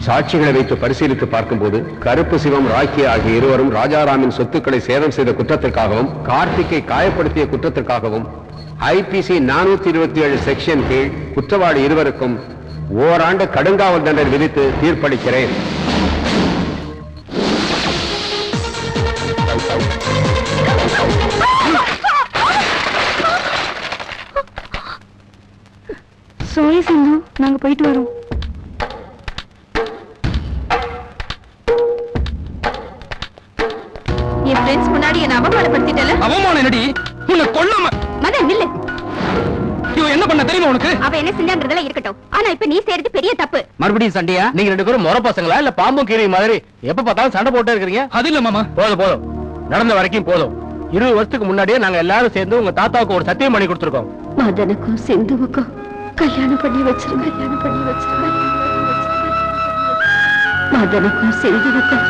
சாட்சிகளை வைத்து பரிசீலித்து பார்க்கும்போது கருப்பு சிவம், ராக்கி ஆகிய இருவரும் ராஜாராமின் சொத்துக்களை சேதம் செய்த குற்றத்திற்காகவும் கார்த்திக்கை காயப்படுத்திய குற்றத்திற்காகவும் ஐபிசி 427 செக்ஷன் கீழ் குற்றவாளி இருவருக்கும் ஓராண்டு கடுங்காவல் தண்டனை விதித்து தீர்ப்பளிக்கிறேன். சாரி சிந்து, நாங்க போயிட்டு வரோம். என் ஃப்ரெண்ட்ஸ் முன்னாடி என்ன அவமானப்படுத்திட்டல. அவமானம் என்னடி? உன்னை கொல்லாம. மதன் நில்லு. இவ என்ன பண்ண தெரியுமா உனக்கு? அவ என்ன செஞ்சான்றதெல்லாம் இருக்கட்டும், ஆனா இப்ப நீ செய்யறது பெரிய தப்பு. மறுபடியும் சண்டையா? நீங்க 2 பேரும் முறை பசங்களா இல்ல பாம்பும் கீரி மாதிரி எப்ப பார்த்தாலும் சண்டை போட்டே இருக்கீங்க? அது இல்ல மாமா. போதும் நடந்த வரைக்கும் போதும். 20 வருஷத்துக்கு முன்னாடியே நாங்க எல்லாரும் சேர்ந்து உங்க தாத்தாவுக்கு ஒரு சத்தியம் பண்ணி கொடுத்துருக்கோம். மதனுக்கும் சிந்துவுக்கும் கல்யாணம் பண்ணி வச்சிருங்க. மதனுக்கும் சிந்துவுக்கும்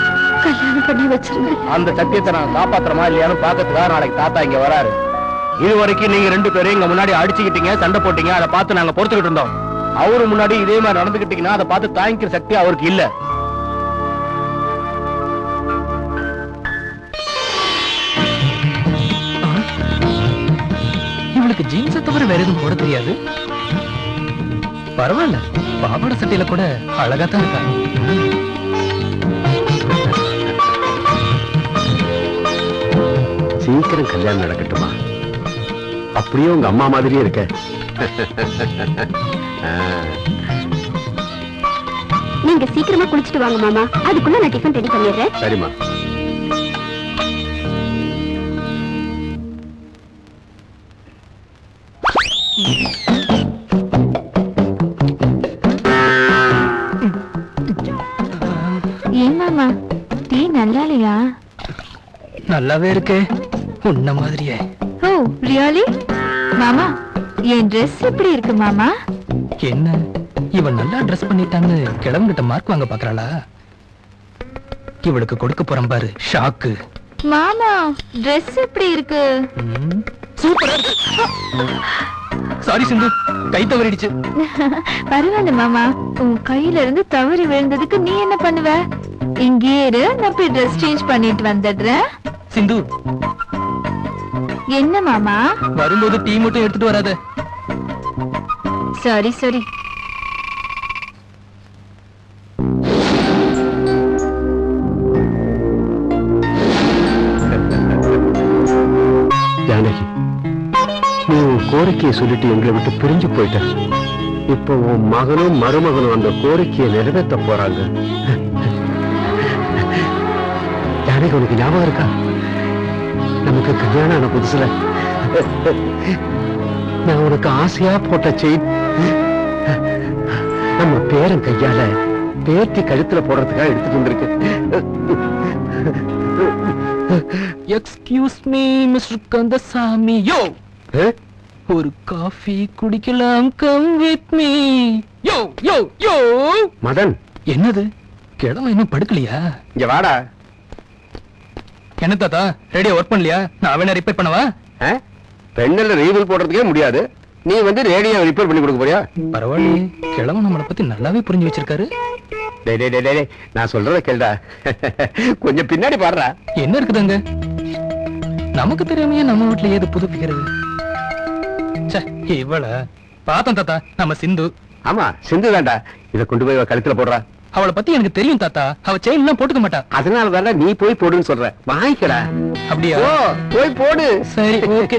கல்யாணம் பண்ணி வச்சிருங்க. அந்த சத்தியத்தை நான் காப்பாத்துறமா இல்லையான்னு பாக்கிறதுக்காக நாளைக்கு தாத்தா இங்க வராரு. இது வரைக்கும் நீங்க 2 பேரும் இங்க முன்னாடி அடிச்சுக்கிட்டீங்க, சண்டை போட்டீங்க. அதை பார்த்து நாங்க பொறுத்துக்கிட்டு இருந்தோம். அவரு முன்னாடி இதே மாதிரி நடந்துகிட்டீங்கன்னா அதை பார்த்து தாங்கிக்கிற சக்தி அவருக்கு இல்ல. ஜீன்ஸை தவிர வேற எதுவும் போட தெரியாது. பரவாயில்ல, பாவாடை சட்டையில கூட அழகா தான் இருக்கா. சீக்கிரம் கல்யாணம் நடக்கட்டுமா? அப்படியே உங்க அம்மா மாதிரியே இருக்க. நீங்க சீக்கிரமா குளிச்சிட்டு வாங்க மாமா, அதுக்குள்ள நான் டிஃபன் ரெடி பண்ணிடுறேன். சரிம்மா. ஏன் மாமா, டீ நல்லா இல்லையா? நல்லாவே இருக்கு, உன்ன மாதிரியே. ஓ ரியலி? மாமா, என் Dress எப்படி இருக்கு மாமா? என்ன இவன் நல்லா ட்ரெஸ் பண்ணிட்டான்னு கிழவங்கிட்ட மார்க் வாங்க பாக்குறாளா? இவளுக்கு கொடுக்க போறேன் பாரு ஷாக்கு. மாமா, Dress எப்படி இருக்கு? சூப்பரா இருக்கு. சாரி சிந்து, கை தவறிடுச்சு. பரவாயில்ல மாமா, உன் கையில இருந்து தவறி விழுந்ததுக்கு நீ என்ன பண்ணுவ? இங்கே இரு, நான் போய் Dress சேஞ்ச் பண்ணிட்டு வந்துடுறேன். சிந்து, என்ன மாமா? வரும்போது டீ மட்டும் எடுத்துட்டு வராத. சரி சரி. ஜானகி, நீ உன் கோரிக்கையை சொல்லிட்டு எங்களை விட்டு பிரிஞ்சு போயிட்ட. இப்போ உன் மகனும் மருமகனும் அந்த கோரிக்கையை நிறைவேற்ற போறாங்க. ஜானகி, உனக்கு ஞாபகம் இருக்கா? நமக்கு கல்யாணம் ஆன புதுசுல நான் உனக்கு ஆசையா போட்ட செயின் நம்ம பேரன் கையால பேத்தி கழுத்துல போடுறதுக்காக எடுத்துட்டு வந்திருக்கு. Excuse me mister Kandasamy. Yo, ஒரு காஃபி குடிக்கலாம், come with me. Yo yo yo. Madhan, என்னது கிழமை இன்னும் படுக்கலையா? இங்க வாடா. என்ன தாத்தா, ரேடியோ ஒர்க் பண்ணலையா? நான் வேணா ரிப்பேர் பண்ணவா? பெண்ணில் ரீவில் போடுறதுக்கே முடியாது, நீ வந்து ரேடியோ ரிப்பேர் பண்ணி கொடுக்க போறியா? பரவாயில்லையே, கிழமை நம்மளை பத்தி நல்லாவே புரிஞ்சு வச்சிருக்காரு. நான் சொல்றத கேள்டா, கொஞ்சம் பின்னாடி பாடுறா. என்ன இருக்குதுங்க? நமக்கு தெரியாமையே நம்ம வீட்டுல ஏது புதுப்பிக்கிறது? இவள பார்த்தோம் தாத்தா, நம்ம சிந்து. ஆமா, சிந்து தான்டா. இதை கொண்டு போய் கழுத்துல போடுறா. அவளை பத்தி எனக்கு தெரியும் தாத்தா, அவ செயின் எல்லாம் போட்டுக்க மாட்டா. அதனால தானே நீ போய் போடுன்னு சொல்ற. வாங்கிக்கடா. அப்படியா? போய் போடு. சரி, ஓகே.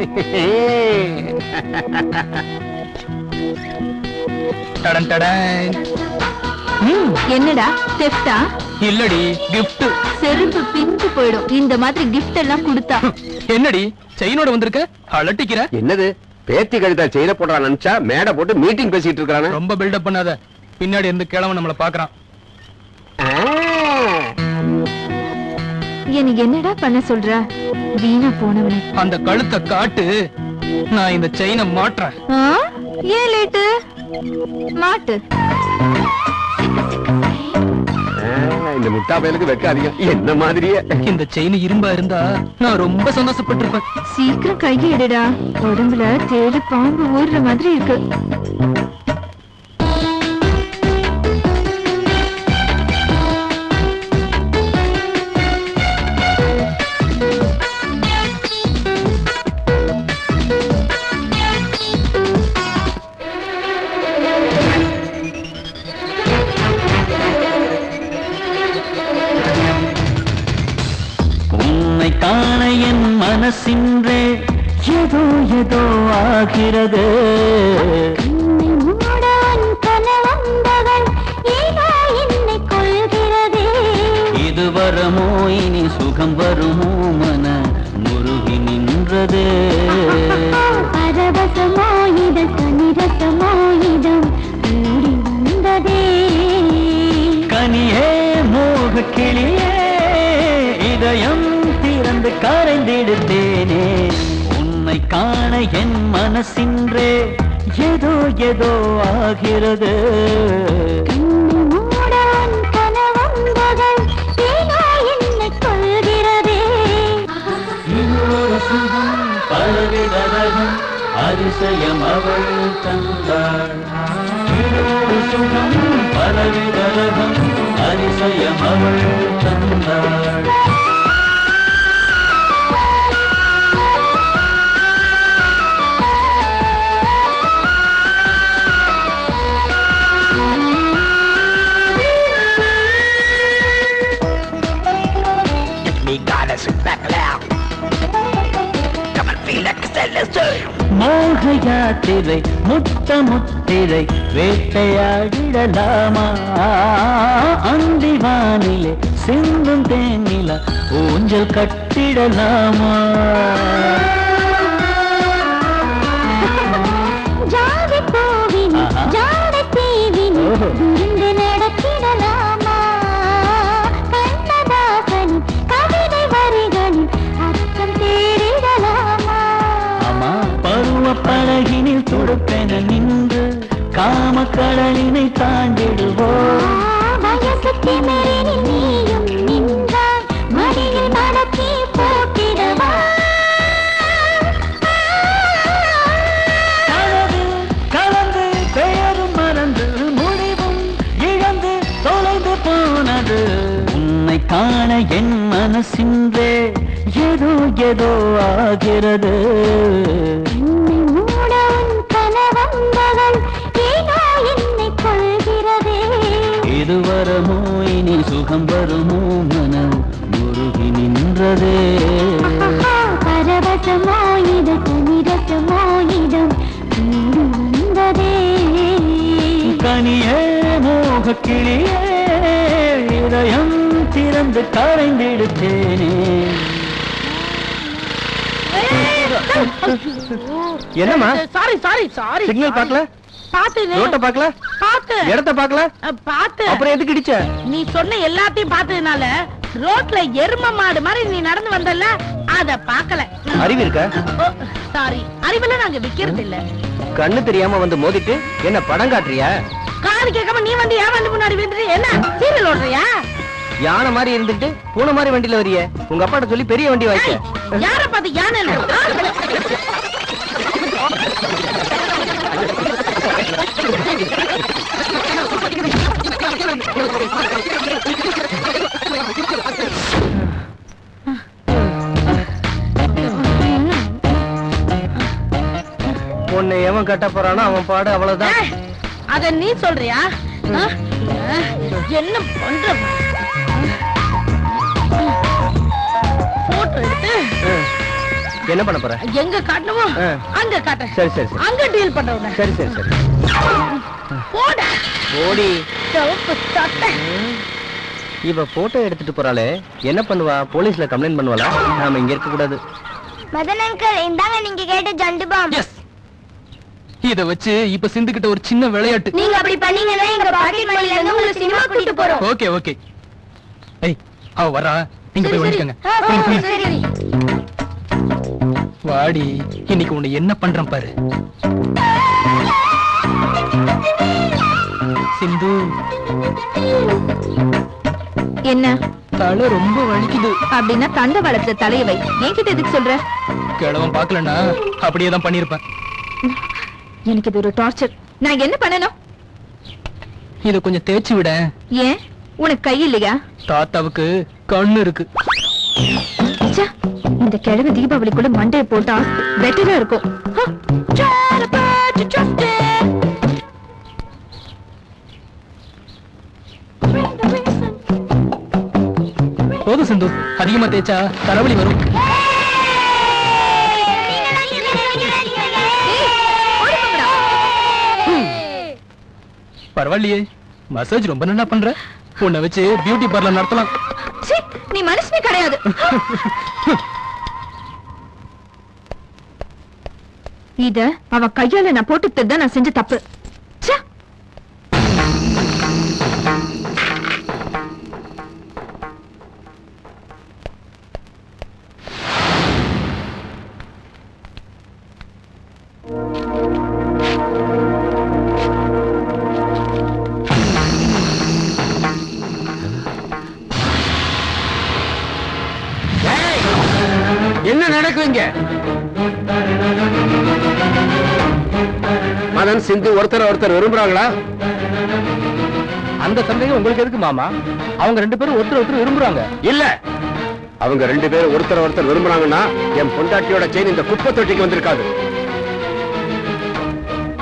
டடன் டடன். என்னடா தெஃப்டா? இல்லடி, கிஃப்ட். செருப்பு பிஞ்சு போயிடும் இந்த மாதிரி கிஃப்ட் எல்லாம் கொடுத்தா. என்னடி செயினோட வந்திருக்க? அலட்டிக்கிற. என்னது பேத்தி கழுத்தா செயின போடுறா நினைச்சா மேடை போட்டு மீட்டிங் பேசிட்டு இருக்கானே. ரொம்ப பில்டப் பண்ணாத, பின்னாடி இருந்து கிழவன் நம்மள பாக்குறான். எனக்கு என்னடா பண்ண சொல்ற? வீணா போனவனே, அந்த கழுத்தை காட்டு, நான் இந்த செயினை மாட்டுறேன். ஏன் லேட்டு? மாட்டு. இந்த முட்டா பயலுக்கு வெக்க அதிகம், என்ன மாதிரியே. இந்த செயின் இரும்பா இருந்தா நான் ரொம்ப சந்தோஷப்பட்டிருப்பேன். சீக்கிரம் கையை எடுடா, உடம்புல தேடி பாம்பு ஊறுற மாதிரி இருக்கு. காண என் மனசின்றே ஏதோ ஏதோ ஆகிறது. இது வரமோ இனி சுகம் வருமோ மன முருகி நின்றதே. பரவசமோ இது கனிரசமோ இதம் கூடி வந்ததே. கனியே மோக கிளியே இதயம் திறந்து கரைந்திடுத்தேனே. உன்னை காண என் மனசின்றே ஏதோ ஏதோ ஆகிறது. இன்னொரு சுகம் பலவிதம் அதிசயம் அவள் தந்தாள். இன்னொரு சுகம் பலவிதம் அதிசயம் அவள் தந்தாள். யாத்திரை முத்திரை வேட்டையாடிடலாமா அந்திவானிலே சிந்தும் தேனில ஊஞ்சல் கட்டிடலாமா ஜாதி பூவின் ஜாட தீவின் விருந்து நடத்திடலாமா கண்ணதாசன் கவிதை வரிகளில் அர்த்தம் தேடிடலாமா ஆமா பருவ படகினில் துடுப்பென நின்று காமக்கடலினை தாண்டிடுவோம் வயசுக்கு மேலில் நீயும் நின்றால் மடியில் மடக்கி போட்டிடவா கலந்து பெயரும் மறந்து முடிவும் இழந்து தொலைந்து போனது உன்னை காண என் மனசின்றே ஏதோ ஏதோ ஆகிறது என்னை மூட உன் கனவந்தகள் ஏனோ என்னை கொள்கிறதே இதுவரமோ இனி சுகம் வருமோ மனம் முருகி நின்றதே பரவசமோ இது தனிரசமோ இடம் கூடி வந்ததே கனியே மோக கிளியே இதயம் திறந்து கரைந்திடுத்தேனே என்னம்மா சாரி சாரி சாரி சிக்னல் பார்க்கல பாத்து ரோட்ட பார்க்கல பாத்து இடத்த பார்க்கல பாத்து அப்புறம் எதுக்கு இடிச்ச நீ சொன்ன எல்லாத்தையும் பார்த்ததுனால ரோட்ல எரும மாடு மாதிரி நீ நடந்து வந்தல அத பாக்கல அறிவு இருக்க சாரி அறிவெல்லாம் நாங்க விக்கிறது இல்ல கண்ணு தெரியாம வந்து மோதிட்டு என்ன படம் காட்டுறியா காது கேட்காம நீ வந்து ஏன் வந்து முன்னாடி வந்துட்டு என்ன சீரியல் ஓடுறியா யானை மாதிரி இருந்துட்டு பூனை மாதிரி வண்டியில வரிய உங்க அப்பாட்ட சொல்லி பெரிய வண்டி வாய்க்க யார பார்த்து யானை உன்னை எவன் கட்ட போறானோ அவன் பாடு அவ்வளவுதான் அத நீ சொல்றியா என்ன பண்ற போட்டோ எடுத்து என்ன பண்ண போற எங்க காட்டணுமோ அங்க காட்ட சரி சரி சரி அங்க டீல் பண்றவங்க சரி சரி சரி போடா ஓடி சிவப்பு சட்டை இவ போட்டோ எடுத்துட்டு போறாளே என்ன பண்ணுவா போலீஸ்ல கம்ப்ளைண்ட் பண்ணுவாளா நாம இங்க இருக்க கூடாது மதன் அங்கிள் இந்தாங்க நீங்க கேட்ட ஜண்டு பாம் இத வச்சு இப்ப சிந்துகிட்ட ஒரு சின்ன விளையாட்டு நீங்க அப்படி பண்ணீங்கன்னா எங்க பாக்கெட் மணில இருந்து உங்களுக்கு சினிமா கூட்டிட்டு போறோம் ஓகே ஓகே ஏய் அவ வரா நீங்க போய் வண்டிக்கங்க சரி வாடி இன்னைக்கு உன்னை என்ன பண்றேன் பாரு சிந்து என்ன தலை ரொம்ப வலிக்குது அப்படின்னா தந்த வளர்த்த தலையை வை என்கிட்ட எதுக்கு சொல்ற கிழவன் பாக்கலன்னா அப்படியே தான் பண்ணிருப்பேன் எனக்கு இது ஒரு டார்ச்சர் நான் என்ன பண்ணணும் இத கொஞ்சம் தேய்ச்சி விட ஏன் உனக்கு கை இல்லையா தாத்தாவுக்கு கண்ணு இருக்கு ச்சே, இந்த கிழமை தீபாவளிக்குள்ள மண்டையை போட்டா பெட்டரா இருக்கும் போதும் சிந்து அதிகமா தேய்ச்சா தலைவலி வரும் பரவாயில்லையே மசாஜ் ரொம்ப நல்லா பண்ற உன்னை வச்சு பியூட்டி பார்லர் நடத்தலாம் ச்சே, நீ மனுஷனே கிடையாது இத அவ கையால நான் போட்டு தான் நான் செஞ்ச தப்பு ச்சே. என்ன நடக்கும் இங்க மதன் சிந்து ஒருத்தர் விரும்புறாங்களா அந்த சந்தேகம் உங்களுக்கு எதுக்கு மாமா அவங்க ரெண்டு பேரும் ஒருத்தர் விரும்புறாங்க இல்ல அவங்க ரெண்டு பேரும் ஒருத்தர் விரும்புறாங்கன்னா என் பொண்டாட்டியோட செயின் இந்த குப்பை தொட்டிக்கு வந்திருக்காது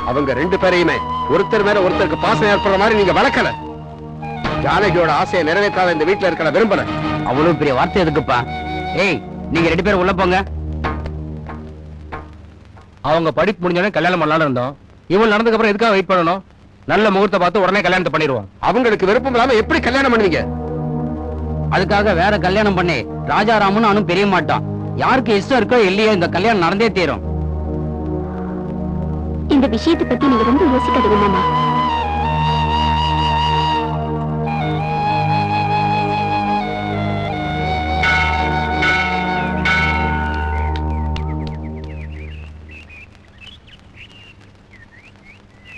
அவங்க ரெண்டு பேரையுமே ஒருத்தர் மேல ஒருத்தருக்கு பாசம் ஏற்படுற மாதிரி நீங்க வளர்க்கல ஜானகியோட ஆசையை நிறைவேற்றாத இந்த வீட்டுல இருக்கிற விரும்பல அவ்வளவு பெரிய வார்த்தை எதுக்குப்பா ஏய் நீங்க ரெண்டு பேரும் உள்ள போங்க அவங்க படிப்பு முடிஞ்சோடனே கல்யாணம் பண்ணலாம்னு இருந்தோம். இவன் நடந்ததுக்கு அப்புறம் எதுக்காக வெயிட் பண்ணணும்? நல்ல முகூர்த்த பார்த்து உடனே கல்யாணத்தை பண்ணிடுவோம். அவங்களுக்கு விருப்பம் இல்லாம எப்படி கல்யாணம் பண்ணுவீங்க? அதுக்காக வேற கல்யாணம் பண்ணி ராஜாராமன் அவனும் பெரிய மாட்டான். யாருக்கு இஷ்டம் இருக்கோ இல்லையோ இந்த கல்யாணம் நடந்தே தீரும். இந்த விஷயத்தை பத்தி நீங்க ரொம்ப யோசிக்காதீங்க மாமா.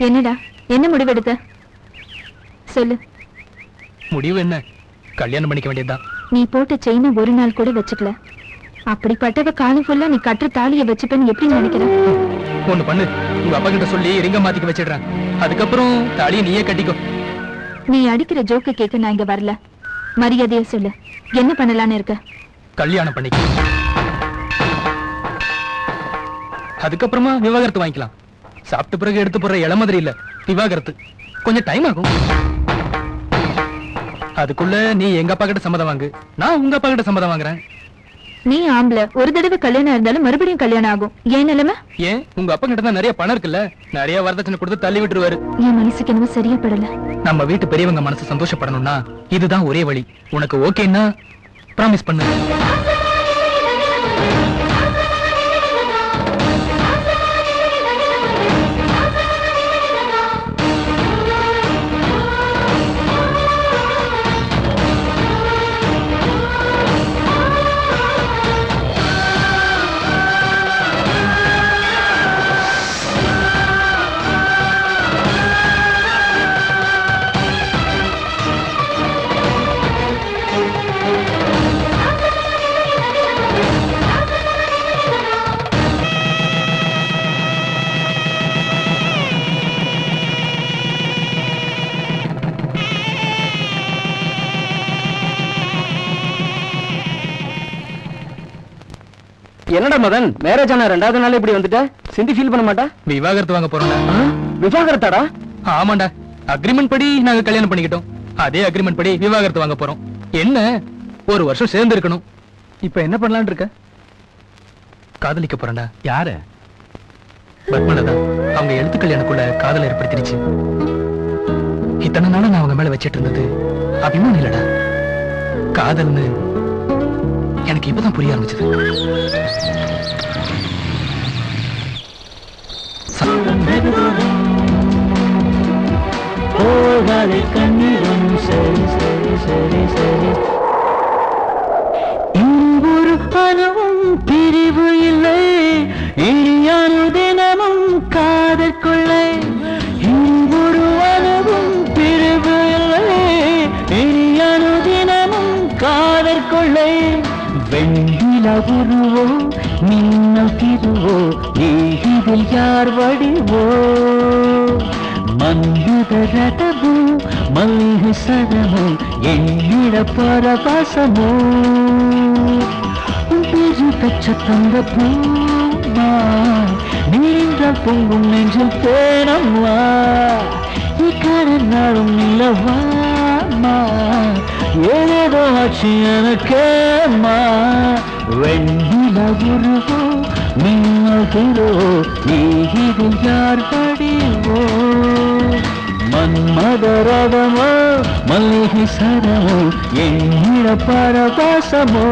என்னடா, என்ன முடிவெடுத்த சொல்லு. முடிவு என்ன? கல்யாணம் பண்ணிக்க வேண்டியதுதான். நீ போட்ட செயினை ஒரு நாள் கூட வச்சுக்கல. அப்படிப்பட்டவ காலம் ஃபுல்லா நீ கட்டுற தாலியை வச்சுப்பேன்னு எப்படி நினைக்கிற? ஒண்ணு பண்ணு, உங்க அப்பா கிட்ட சொல்லி ரிங்க மாத்திக்க வச்சிடுறேன். அதுக்கப்புறம் தாலியை நீயே கட்டிக்கோ. நீ அடிக்கிற ஜோக்க கேட்க நான் இங்க வரல. மரியாதையா சொல்லு, என்ன பண்ணலான்னு இருக்க? கல்யாணம் பண்ணிக்க. அதுக்கப்புறமா விவாகரத்து வாங்கிக்கலாம். சாப்பிட்ட பிறகு எடுத்து போற இள மாதிரி இல்ல விவாகரத்து. கொஞ்சம் டைம் ஆகும். அதுக்குள்ள நீ எங்க அப்பா கிட்ட சம்மதம் வாங்கு, நான் உங்க அப்பா கிட்ட சம்மதம் வாங்குறேன். நீ ஆம்பளை, ஒரு தடவை கல்யாணம் இருந்தாலும் மறுபடியும் கல்யாணம் ஆகும். ஏன் நிலைமை? ஏன் உங்க அப்பா கிட்ட தான் நிறைய பணம் இருக்குல்ல, நிறைய வரதட்சணை கொடுத்து தள்ளி விட்டுருவாரு. என் மனசுக்கு என்னவோ சரியா படல. நம்ம வீட்டு பெரியவங்க மனசு சந்தோஷப்படணும்னா இதுதான் ஒரே வழி. உனக்கு ஓகேன்னா ப்ராமிஸ் பண்ணு. என்னடா மதன், மேரேஜ் ஆன 2வது நாள் இப்படி வந்துட்ட? சிந்தி ஃபீல் பண்ண மாட்டா? விவாகரத்து வாங்க போறோம்டா. விவாகரத்தாடா? ஆமாண்டா, அக்ரிமெண்ட் படி நாங்க கல்யாணம் பண்ணிக்கிட்டோம். அதே அக்ரிமெண்ட் படி விவாகரத்து வாங்க போறோம். என்ன, ஒரு வருஷம் சேர்ந்து இருக்கணும். இப்ப என்ன பண்ணலாம்னு இருக்க? காதலிக்க போறேன்டா. யாரு? பத்மனதா. அவங்க எழுத்து கல்யாணக்குள்ள காதல் ஏற்படுத்திடுச்சு. இத்தனை நாள நான் அவங்க மேல வச்சிட்டு இருந்தது அபிமானம் இல்லடா, காதல்னு எனக்கு இப்பதான் புரிய ஆரம்பிச்சது. போகாதே கண்ணீரும் சரி சரி சரி சரி. இங்கொரு பணமும் பிரிவு இல்லை, இனியானு தினமும் காதல் கொள்ளை. இங்கொரு அணுவும் பிரிவு இல்லை, இனியானு தினமும் காதல் கொள்ளை. வெண்ணில உருவோ மின்னல் திருவோ, இதில் யார் வடிவோ? மன்மத ரதமோ மல்லிகை சதமோ, எண்ணிட பரவசமோ? பெரு கச்ச தந்த பூமா, நீண்ட பொங்கும் நெஞ்சில் தேனம்மா. இக்கடல் நாளும் நிலவாமா, ஏதேதோ ஆட்சி எனக்கேம்மா. வெண்ணில உருவோ மின்னல் திருவோ, இதில் யார் வடிவோ? மன்மத ரதமோ மல்லிகை சதமோ, எண்ணிட பரவசமோ?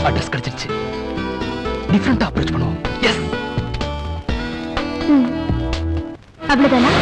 அட்ரஸ் கிடைச்சிருச்சு. டிஃபரெண்டா அப்ரோச் பண்ணுவோம். எஸ், அவ்வளவுதானா?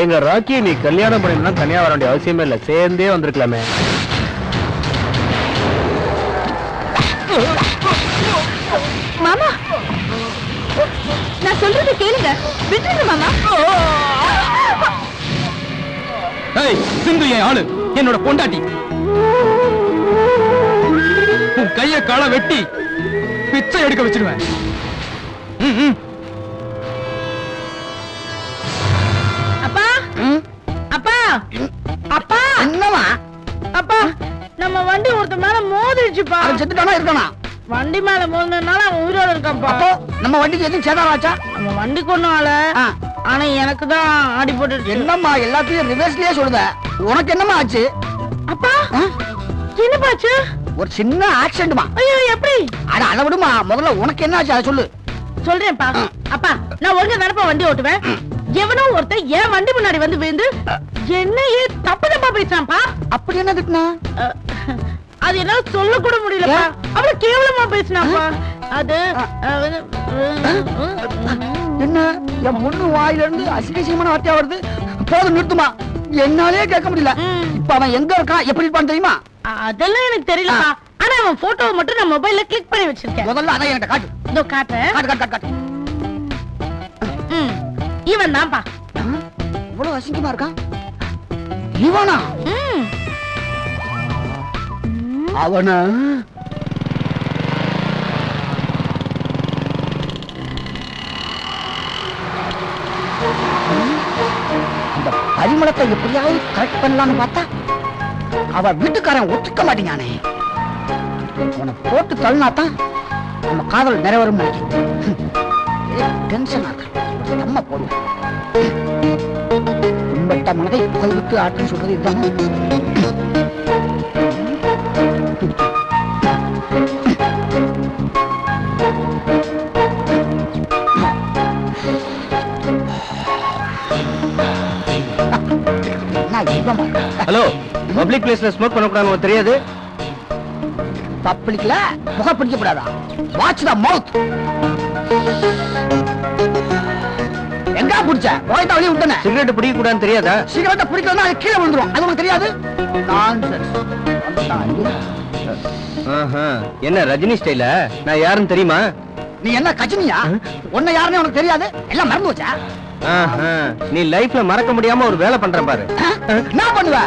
எங்க ராக்கி, நீ கல்யாணம் பண்ணினா தனியா வர வேண்டிய அவசியமே இல்ல, சேர்ந்தே வந்திருக்கலாமே. சொல்றது கேளுங்க, விட்டுருங்க மாமா. சிந்து என் ஆளு, என்னோட பொண்டாட்டி. உன் கைய கால வெட்டி பிச்சை எடுக்க வச்சிருவேன். அப்பா அப்பா அப்பா என்னவா? அப்பா நம்ம வண்டி ஒருத்த மேல மோதிடுச்சுப்பா. அவன் செத்துட்டானா இருக்கானா? வண்டி மேல மோதினதுனால அவன் உயிரோட இருக்கான்ப்பா. அப்போ நம்ம வண்டிக்கு எதுவும் சேதாராச்சா? நம்ம வண்டி கொண்டு ஆள, ஆனா எனக்கு தான் அடி போட்டு. என்னம்மா எல்லாத்தையும் ரிவர்ஸ்லயே சொல்லுத? உனக்கு என்னம்மா ஆச்சு? அப்பா என்னப்பா ஆச்சு? ஒரு சின்ன ஆக்சிடென்ட்மா. ஐயோ எப்படி? அட அதை விடுமா, முதல்ல உனக்கு என்ன ஆச்சு அதை சொல்லு. சொல்றேன்ப்பா. அப்பா நான் ஒழுங்கா தானப்பா வண்டி ஓட்டுவேன். எவனோ ஒருத்தன் என் வண்டி முன்னாடி வந்து விழுந்து என்னையே தப்பு தப்பா பேசுறான்ப்பா. அப்படி என்ன திட்டினா? அது என்னால சொல்ல கூட முடியலப்பா. அவ்வளவு கேவலமா பேசினாப்பா. அது என்ன என் முன்னு வாயில இருந்து அசிங்கமான வார்த்தையா வருது. போதும் நிறுத்துமா, என்னாலே கேட்க முடியல. இப்ப அவன் எங்க இருக்கான், எப்படி இருப்பான்னு தெரியுமா? அதெல்லாம் எனக்கு தெரியலப்பா. ஆனா அவன் போட்டோவை மட்டும் நான் மொபைல்ல கிளிக் பண்ணி வச்சிருக்கேன். முதல்ல அதான் என்கிட்ட காட்டு. இதோ காட்டுறேன். காட்டு காட்டு காட்டு. இவன் தான்ப்பா. இவ்வளவு அசிங்கமா இருக்கான் இவனா? அவனா? இந்த பரிமளத்தை எப்படியாவது கரெக்ட் பண்ணலாம்னு பார்த்தா அவ வீட்டுக்காரன் ஒத்துக்க மாட்டேங்கானே. உன போட்டு தள்ளினாத்தான் நம்ம காதல் நிறைவேறும் நினைக்கிறேன். டென்ஷனா இருக்கு. நம்ம போடுவோம். உண்பட்ட மனதை புகழ்விட்டு ஆற்றுன்னு சொல்றது இதுதானே? ஹலோ, பப்ளிக் பிளேஸ்ல ஸ்மோக் பண்ணக்கூடாது தெரியாது? பப்ளிக்ல புகை பிடிக்க கூடாதா? வாட்ச் த மவுத். எங்க பிடிச்ச போய்தா வெளிய விட்டனே. சிகரெட் பிடிக்க கூடாதுன்னு தெரியாதா? சிகரெட்டை பிடிக்கலன்னா அது கீழே விழுந்துரும். அது உனக்கு தெரியாது? நான்சென்ஸ். என்ன ரஜினி ஸ்டைல? நான் யாருன்னு தெரியுமா? நீ என்ன கஜினியா? உன்னை யாருன்னு உனக்கு தெரியாது? எல்லாம் மறந்து வச்சா? நீ லைஃப்ல மறக்க முடியாம ஒரு வேலை பண்ற பாரு. என்ன பண்ணுவ?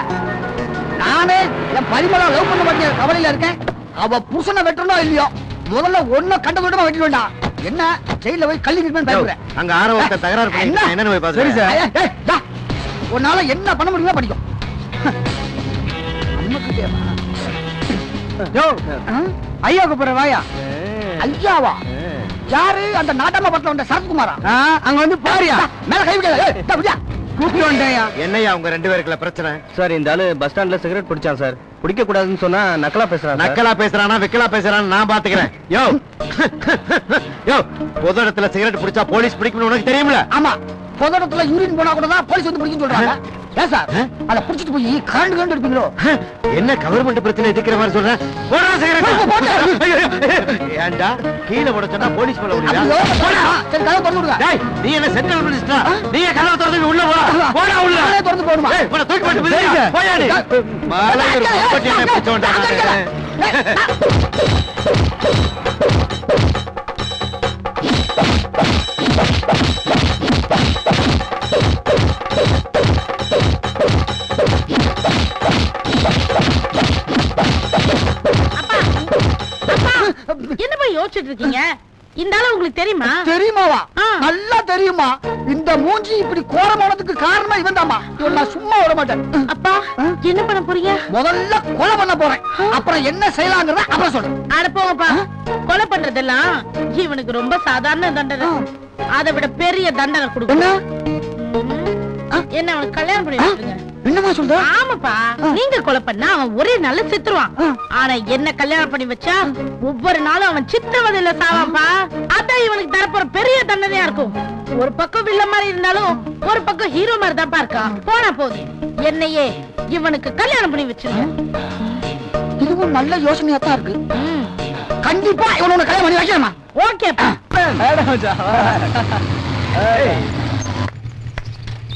நானே என் பரிமளா லவ் பண்ண மாட்டேங்க கவலையில இருக்கேன். அவ புருஷனை வெட்டணும் இல்லையோ, முதல்ல ஒன்ன கண்ட விடமா வெட்டிட வேண்டாம். என்ன ஜெயில போய் கல்லி நிற்பேன் பயப்படுறேன். அங்க ஆரவத்தை தகராறு பண்ணி என்ன போய் பாத்து. சரி சார், உன்னால என்ன பண்ண முடியுமோ படிக்கும். ஐயா கூப்பிடுற வாயா. ஐயாவா? யாரு? அந்த நாட்டாம படத்துல வந்த சரத்குமாரா? அங்க வந்து பாரியா, மேல கை வைக்க. கூப்பிட்டு வந்தேயா. என்னையா உங்க ரெண்டு பேருக்குள்ள பிரச்சனை? சார் இந்த ஆளு பஸ் ஸ்டாண்ட்ல சிகரெட் பிடிச்சான் சார். பிடிக்க கூடாதுன்னு சொன்னா நக்கலா பேசுறான். நக்கலா பேசுறானா விக்கலா பேசுறான்னு நான் பாத்துக்கிறேன். யோ யோ, பொது இடத்துல சிகரெட் பிடிச்சா போலீஸ் பிடிக்கணும் உனக்கு தெரியுமில? ஆமா, பொது இடத்துல யூரின் போனா கூட தான் போலீஸ் வந்து பிடிக்கும் சொல்றாங்க. ஏன் சார் அத புடிச்சிட்டு போய் கரண்ட் கரண்ட் எடுப்பீங்களோ? என்ன கவர்மெண்ட் பிரச்சனை எதிர்க்கிற மாதிரி சொல்றேன். ஏண்டா கீழே போட சொன்னா போலீஸ் போல சரி, கதவை திறந்து விடுங்க. நீ என்ன சென்ட்ரல் மினிஸ்டரா? நீ கதவை திறந்து உள்ள போடா உள்ள திறந்து போடுமா? தூக்கி போட்டு போயாடி மாலை ஒரு ப்ராப்பர்ட்டி என்ன பிடிச்சோண்டா. என்னப்பா யோசிச்சுட்டு இருக்கீங்க? இந்த ஆளு உங்களுக்கு தெரியுமா? தெரியுமாவா? நல்லா தெரியுமா. இந்த மூஞ்சி இப்படி கோரமானதுக்கு காரணமா இவன் தாமா. இவன் நான் சும்மா விட மாட்டேன். அப்பா என்ன பண்ண போறீங்க? முதல்ல கொலை பண்ண போறேன், அப்புறம் என்ன செய்யலாங்கிறத அப்புறம் சொல்றேன். அட போங்கப்பா, கொலை பண்றதெல்லாம் இவனுக்கு ரொம்ப சாதாரண தண்டனை. அதை விட பெரிய தண்டனை கொடுக்கணும். என்ன அவனுக்கு கல்யாணம் பண்ணி வச்சிருங்க. என்னமா சொல்ற? ஆமாப்பா, நீங்க கொலை பண்ணா அவன் ஒரே நாள்ல செத்துருவான். ஆனா என்ன கல்யாணம் பண்ணி வச்சா ஒவ்வொரு நாளும் அவன் சித்திரவதையில சாவான்பா. அதான் இவனுக்கு தரப்போற பெரிய தண்டனையா இருக்கும். ஒரு பக்கம் வில்ல மாதிரி இருந்தாலும் ஒரு பக்கம் ஹீரோ மாதிரி தான் இருக்கான். போனா போது என்னையே இவனுக்கு கல்யாணம் பண்ணி வச்சிருங்க. இதுவும் நல்ல யோசனையா தான் இருக்கு. கண்டிப்பா இவனோட கல்யாணம் பண்ணி வைக்கணுமா? ஓகேப்பா.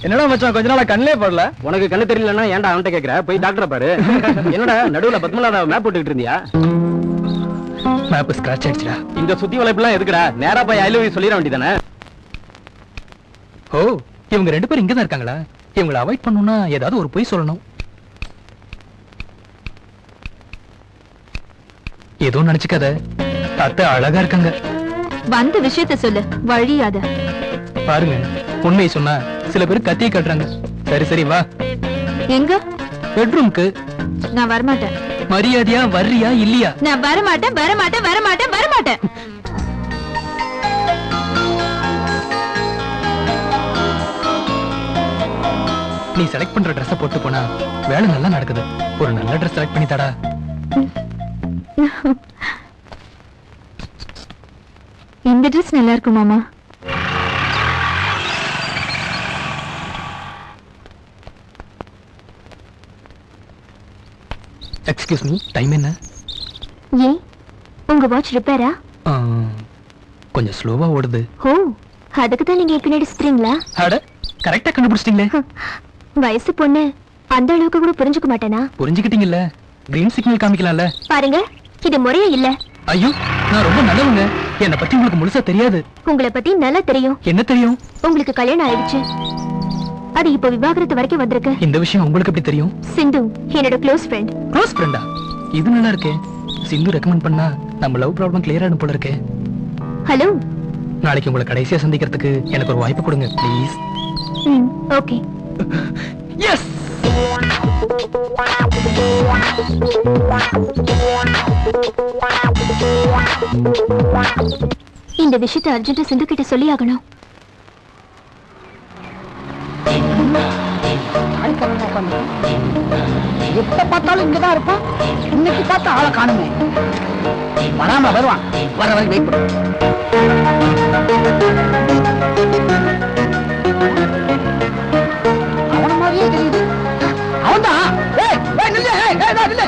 என்னடா மச்சான் கொஞ்ச நாளா கண்ணே படல? உனக்கு கண்ணு தெரியலன்னா ஏன்டா அவன்கிட்ட கேக்குற? போய் டாக்டரை பாரு. என்னடா நடுவுல பத்மநாத மேப் போட்டுக்கிட்டு இருந்தியா? மேப் ஸ்கிராட்ச் ஆயிடுச்சுடா. இந்த சுத்தி வளைப்புலாம் எதுக்குடா? நேரா போய் ஐ லவ் யூ சொல்லிட வேண்டியதானே? ஓ, இவங்க 2 பேரும் இங்கதான் இருக்காங்களா? இவங்களை அவாய்ட் பண்ணணும்னா ஏதாவது ஒரு பொய் சொல்லணும். ஏதோ நினைச்சுக்காத, அத்தை அழகா இருக்காங்க. வந்த விஷயத்த சொல்லு, வழியாத. பாருங்க, உண்மையை சொன்னா சில பேர் கத்தியை காட்டுறாங்க. சரி சரி வா. எங்க? பெட்ரூம்க்கு. நான் வரமாட்டேன். மரியாதையா வர்றியா இல்லையா? நான் வரமாட்டேன் வரமாட்டேன் வரமாட்டேன் வரமாட்டேன். நீ செலக்ட் பண்ற ட்ரெஸ் போட்டு போனா வேலை நல்லா நடக்குது. ஒரு நல்ல ட்ரெஸ் செலக்ட் பண்ணி தாடா. இந்த ட்ரெஸ் நல்லா இருக்கும் மாமா. எக்ஸ்கியூஸ் மீ, டைம் என்ன? ஏன் உங்க வாட்ச் ரிப்பேரா? கொஞ்சம் ஸ்லோவா ஓடுது. ஓ, அதுக்கு தான் நீங்க பின்னாடி சுத்துறீங்களா? அட, கரெக்டா கண்டுபிடிச்சிட்டீங்களே. வயசு பொண்ணு அந்த அளவுக்கு கூட புரிஞ்சுக்க மாட்டேனா? புரிஞ்சுக்கிட்டீங்கல்ல, கிரீன் சிக்னல் காமிக்கலாம்ல. பாருங்க, இது முறையே இல்ல. ஐயோ, நான் ரொம்ப நல்லவங்க. என்னை பத்தி உங்களுக்கு முழுசா தெரியாது. உங்களை பத்தி நல்லா தெரியும். என்ன தெரியும்? உங்களுக்கு கல்யாணம் ஆயிடுச்சு. அது இப்ப விவாகரத்து வரைக்கும் வந்திருக்கு. இந்த விஷயம் உங்களுக்கு எப்படி தெரியும்? சிந்து என்னோட க்ளோஸ் ஃப்ரெண்ட். க்ளோஸ் ஃப்ரெண்டா? இது நல்லா இருக்கே. சிந்து ரெக்கமெண்ட் பண்ணா நம்ம லவ் ப்ராப்ளம் கிளியர் ஆகும் போல இருக்கே. ஹலோ, நாளைக்கு உங்களை கடைசியா சந்திக்கிறதுக்கு எனக்கு ஒரு வாய்ப்பு கொடுங்க ப்ளீஸ். ஓகே. எஸ். இந்த விஷயத்தை அர்ஜுன்ட்ட சிந்து கிட்ட சொல்லி ஆகணும். எப்ப பார்த்தாலும் இங்கதான் இருப்பான். இன்னைக்கு பார்த்தா ஆளை காணுமே. வராம வருவான். வர வரை வெயிட் பண்ணு. அவன மாதிரியே தெரியுது. அவன்தான். ஏய், ஏய், நில்லு. ஏய், ஏய், நில்லு.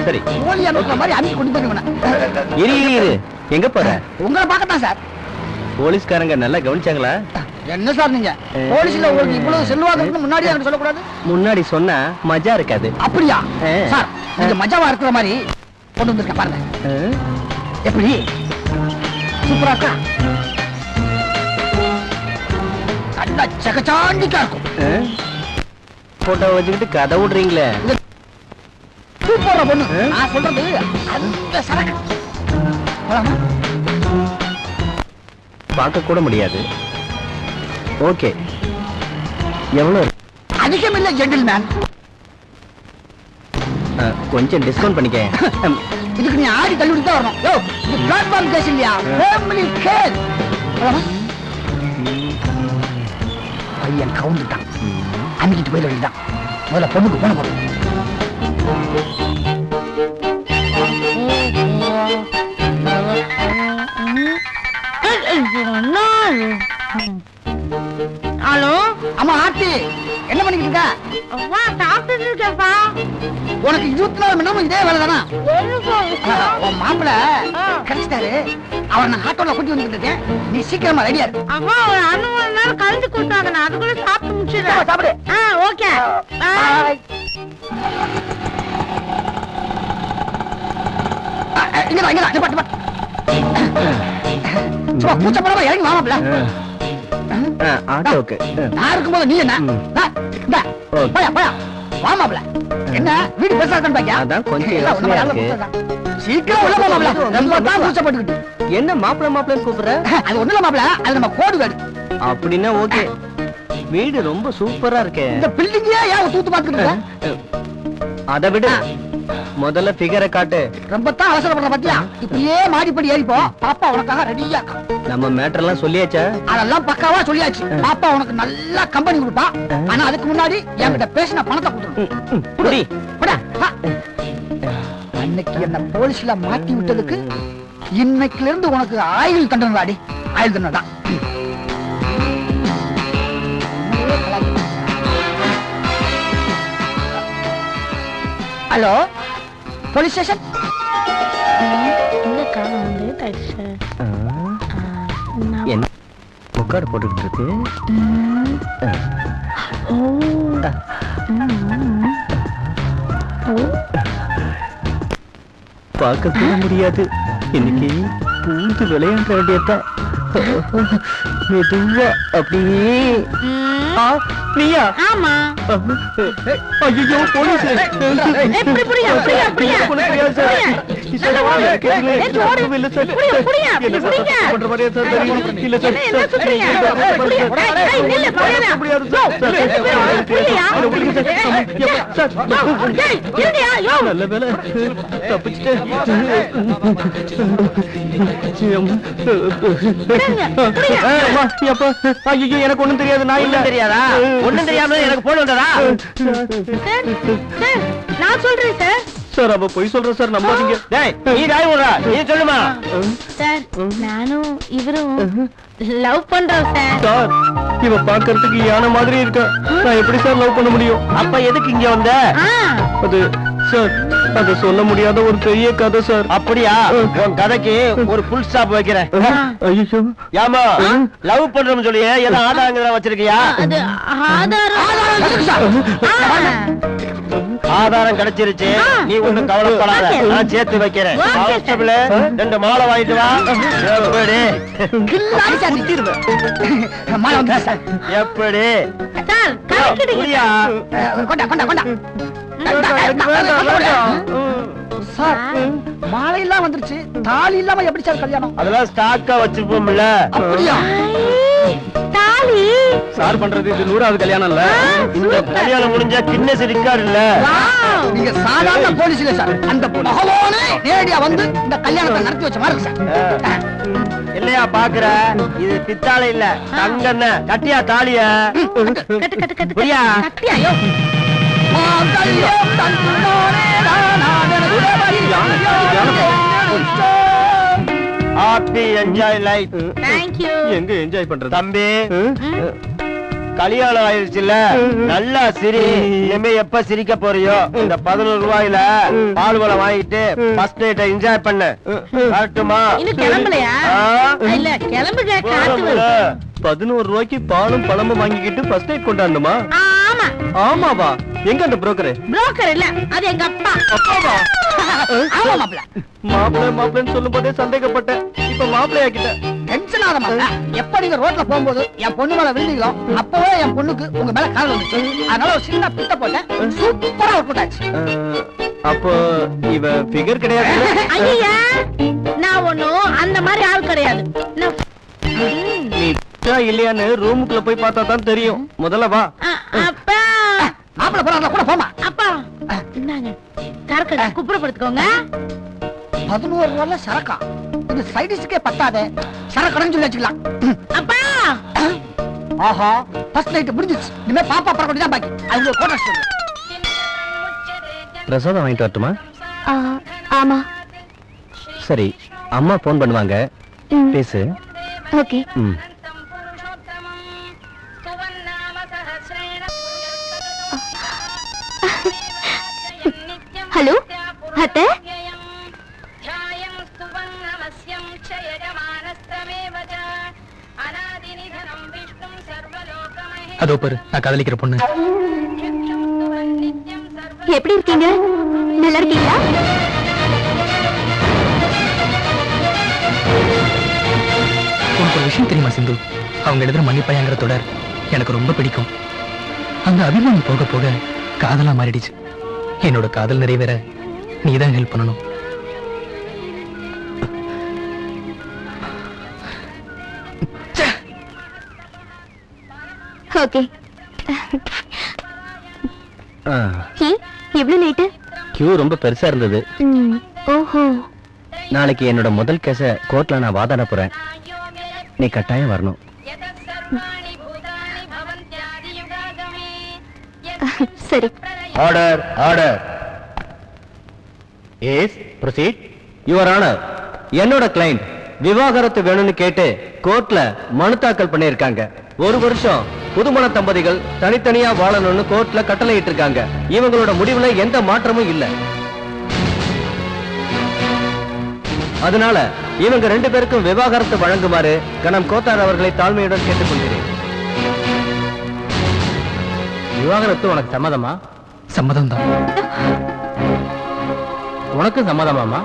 சரி, போலி அனுப்புற மாதிரி அனுப்பி கொண்டு போய் இரு. எங்க போற? உங்களை பார்க்கத்தான் சார். போலீஸ்காரங்க நல்லா கவனிச்சாங்களா? என்ன சார் நீங்க போலீஸ்ல உங்களுக்கு இவ்வளவு செல்வாக்கு முன்னாடியே எனக்கு சொல்லக்கூடாது? முன்னாடி சொன்னா மஜா இருக்காது. அப்படியா சார்? நீங்க மஜாவா இருக்கிற மாதிரி கொண்டு வந்திருக்கேன் பாருங்க. எப்படி சூப்பராக்கா? நல்லா சகச்சாண்டிக்கா இருக்கும். போட்டோ வச்சுக்கிட்டு கதை விடுறீங்களே. சூப்பரா பொண்ணு. நான் சொல்றது அந்த சரக்கு பார்க்க கூட முடியாது. ஓகே, எவ்வளவு? அதிகம் இல்ல ஜென்டில்மேன். கொஞ்சம் டிஸ்கவுண்ட் பண்ணிக்க. இதுக்கு நீ ஆடி தள்ளி தான் வரணும். யோ, இது பிளாட்ஃபார்ம் கேஸ் இல்லையா? Family case. பையன் கவுந்துட்டான். அன்னைக்கு போயிட வேண்டியதான். முதல்ல பொண்ணுக்கு போன போடும். ஹலோ, அம்மா ஆர்த்தி, என்ன பண்ணிக்கிட்டு இருக்க? அம்மா சாப்பிட்டு இருக்கேன்ப்பா. உனக்கு 24 மணி நேரம் இதே வேலை தானா? உன் மாப்பிள்ள கிடைச்சிட்டாரு. அவரை நான் ஆட்டோல கூட்டி வந்துட்டு இருக்கேன். நீ சீக்கிரமா ரெடியா இரு. அம்மா ஒரு 2 மணி நேரம் கழிஞ்சு கொடுத்தாங்க. நான் அதுக்குள்ள சாப்பிட்டு முடிச்சிடுறேன். சாப்பிடு. ஓகே. இங்கதான். சும்மா பூச்ச படமா இறங்கி மாமாப்ல. ஆட்டோக்கு நான் இருக்கும்போது நீ என்ன? வாமாப்ல. என்ன வீடு பெருசா இருக்கான்னு பாக்கியா? அதான் கொஞ்சம் யோசனையா இருக்கு. சீக்கிரம் உள்ள போமாப்ல. ரொம்ப தான் பூச்ச போட்டுக்கிட்டு. என்ன மாப்பிள்ள கூப்பிடுற? அது ஒண்ணும் இல்ல மாப்ள, அது நம்ம கோடு வீடு. அப்படின்னா ஓகே. வீடு ரொம்ப சூப்பரா இருக்கே. இந்த பில்டிங்கே ஏன் தூத்து பாத்துக்கிட்டு இருக்க? அதை விட முதல்ல ஃபிகரை காட்டு. ரொம்ப தான் அவசரப்படுற பாத்தியா? இப்படியே மாடிப்படி ஏறிப்போ. பாப்பா உனக்காக ரெடியா. நம்ம மேட்டர் எல்லாம் சொல்லியாச்சா? அதெல்லாம் பக்காவா சொல்லியாச்சு. பாப்பா உனக்கு நல்லா கம்பெனி கொடுப்பா. ஆனா அதுக்கு முன்னாடி என்கிட்ட பேசின பணத்தை கொடுத்துரு. அன்னைக்கு என்ன போலீஸ்ல மாட்டி விட்டதுக்கு இன்னைக்குல இருந்து உனக்கு ஆயுள் தண்டனை. அடி ஆயுள் தண்டனை தான். Hello, police station. என்ன முக்காடு போட்டுக்கிட்டு இருக்கு? பார்க்க கூட முடியாது. இன்னைக்கு பூந்து விளையாட வேண்டியதான். மெதுவா அப்படியே நீயா? ஆமா. ஐயோ போலீஸ்! எப்படி புரியா புரியா புரியா புரியா நல்ல வேலை தப்பிச்சுட்டேன். எனக்கு ஒண்ணும் தெரியாது. நான் இல்ல தெரியாதா? ஒண்ணும் தெரியாம எனக்கு போன் வந்ததா? நான் சொல்றேன் சார். சார் அவ பொய் சொல்ற சார், நம்பாதீங்க. டேய் நீ ராய் விடுறா, நீ சொல்லுமா? சார் நானும் இவரும் லவ் பண்றோம் சார். சார் இவ பாக்குறதுக்கு யானை மாதிரி இருக்கா, நான் எப்படி சார் லவ் பண்ண முடியும்? அப்ப எதுக்கு இங்க வந்த? அது சார் அது சொல்ல முடியாத ஒரு பெரிய கதை சார். அப்படியா? உன் கதைக்கு ஒரு ஃபுல் ஸ்டாப் வைக்கிறேன். ஐயோ யாமா லவ் பண்றோம்னு சொல்லியே ஏதோ ஆதாரங்கள வச்சிருக்கியா? அது ஆதாரம் கிடைச்சிருச்சு, நீ ஒண்ணும் கவலைப்படாத, நான் சேர்த்து வைக்கிறேன். கான்ஸ்டபிள் 2 மாலை வாங்கிட்டு வா. எப்படி சார் கலக்கிடுங்க கொண்டா கொண்டா கொண்டா சார். மாலை எல்லாம் வந்துருச்சு, தாலி இல்லாம எப்படி சார் கல்யாணம்? அதெல்லாம் ஸ்டாக்கா வச்சிருப்போம்ல. அப்படியா? தாலி சார் பண்றது இது 100வது கல்யாணம் இல்ல. இந்த கல்யாணம் முடிஞ்சா கின்னஸ் ரெக்கார்ட் இல்ல. நீங்க சாதாரண போலீஸ் இல்ல சார், அந்த பகவானே நேரடியா வந்து இந்த கல்யாணத்தை நடத்தி வச்ச மாதிரி சார். இல்லையா பாக்குற, இது பித்தாளை இல்ல தங்கண்ண. கட்டியா தாலிய? கட்டு கட்டு கட்டு புரியா? கட்டியா? Happy enjoy life. Thank you. எங்க என்ஜாய் பண்றது தம்பி? கல்யாணம் ஆயிடுச்சுல்ல, நல்லா சிரி. இனிமே எப்ப சிரிக்க போறியோ இந்த 11 ரூபாயில பால் வளம் வாங்கிட்டு ஃபர்ஸ்ட் நைட்டை என்ஜாய் பண்ணு. வரட்டுமா? இன்னும் கிளம்பலையா? இல்ல கிளம்புங்க, காத்து வருது. 11 ரூபாய்க்கு பாலும் பழமும் வாங்கிக்கிட்டு ஃபர்ஸ்ட் நைட் கொண்டாடணுமா? ஆமா. ஆமாவா? எங்க அந்த புரோக்கர்? புரோக்கர் இல்ல, அது எங்க அப்பா. அப்பாவா? ஆமா மாப்பிள்ள. மாப்பிள்ளை மாப்பிள்ளைன்னு சொல்லும் போதே சந்தேகப்பட்டேன், இப்ப மாப்பிள்ளை ஆக்கிட்டேன். டென்ஷன் ஆகாத மாப்பிள்ள. எப்ப நீங்க ரோட்ல போகும்போது என் பொண்ணு மேல விழுந்தீங்களோ அப்பவே என் பொண்ணுக்கு உங்க மேல காதல் வந்துச்சு. அதனால ஒரு சின்ன பித்த போட்டேன், சூப்பரா ஒர்க் அவுட் ஆச்சு. அப்போ இவ ஃபிகர் கிடையாது. ஐயா நான் ஒண்ணும் அந்த மாதிரி ஆள் கிடையாது. நீ இல்லையான்னு ரூமுக்குள்ள போய் பார்த்தா தான் தெரியும். முதல்ல வா. அப்பா மாப்பிள்ள போறாங்க கூட போமா. அப்பா என்னங்க சரக்கு குப்புறப்படுத்துக்கோங்க. 11 ரூபாய்ல சரக்கா? இது சைடிஸ்க்கே பத்தாதே, சரக்கடன்னு சொல்லி வச்சுக்கலாம். அப்பா ஆஹா ஃபர்ஸ்ட் நைட் முடிஞ்சிச்சு, இனிமே பாப்பா பறக்கணும் தான் பாக்கி. அவங்க கோட்டர்ஸ் சொல்லுங்க. பிரசாதம் வாங்கிட்டு வரட்டுமா? ஆமா. சரி, அம்மா போன் பண்ணுவாங்க, பேசு. ஓகே. ஹலோ அத்தை. அதோ பாரு, நான் காதலிக்கிற பொண்ணு. எப்படி இருக்கீங்க? நல்லா இருக்கீங்களா? உனக்கு ஒரு விஷயம் தெரியுமா சிந்து? அவங்க எழுதுற மன்னிப்பையாங்கிற தொடர் எனக்கு ரொம்ப பிடிக்கும். அந்த அபிமானம் போக போக காதலா மாறிடுச்சு. என்னோட காதல் நிறைவேற நீதான் ஹெல்ப் பண்ணணும். ஓகே. எவ்வளவு லேட்டு? கியூ ரொம்ப பெருசா இருந்தது. ஓஹோ. நாளைக்கு என்னோட முதல் கேஸ கோர்ட்ல நான் வாதாட போறேன். நீ கட்டாயம் வரணும். சரி. Order order. Yes proceed. Your honour, என்னோட கிளையண்ட் விவாகரத்து வேணும்னு கேட்டு கோர்ட்ல மனு தாக்கல் பண்ணியிருக்காங்க. 1 வருஷம் புதுமண தம்பதிகள் தனித்தனியா வாழணும்னு கோர்ட்ல கட்டளையிட்டு இருக்காங்க. இவங்களோட முடிவுல எந்த மாற்றமும் இல்ல. அதனால இவங்க 2 பேருக்கும் விவாகரத்து வழங்குமாறு கணம் கோத்தார் அவர்களை தாழ்மையுடன் கேட்டுக்கொள்கிறேன். விவாகரத்து உனக்கு சம்மதமா? சம்மதம் தான். உனக்கு சம்மதமாமா?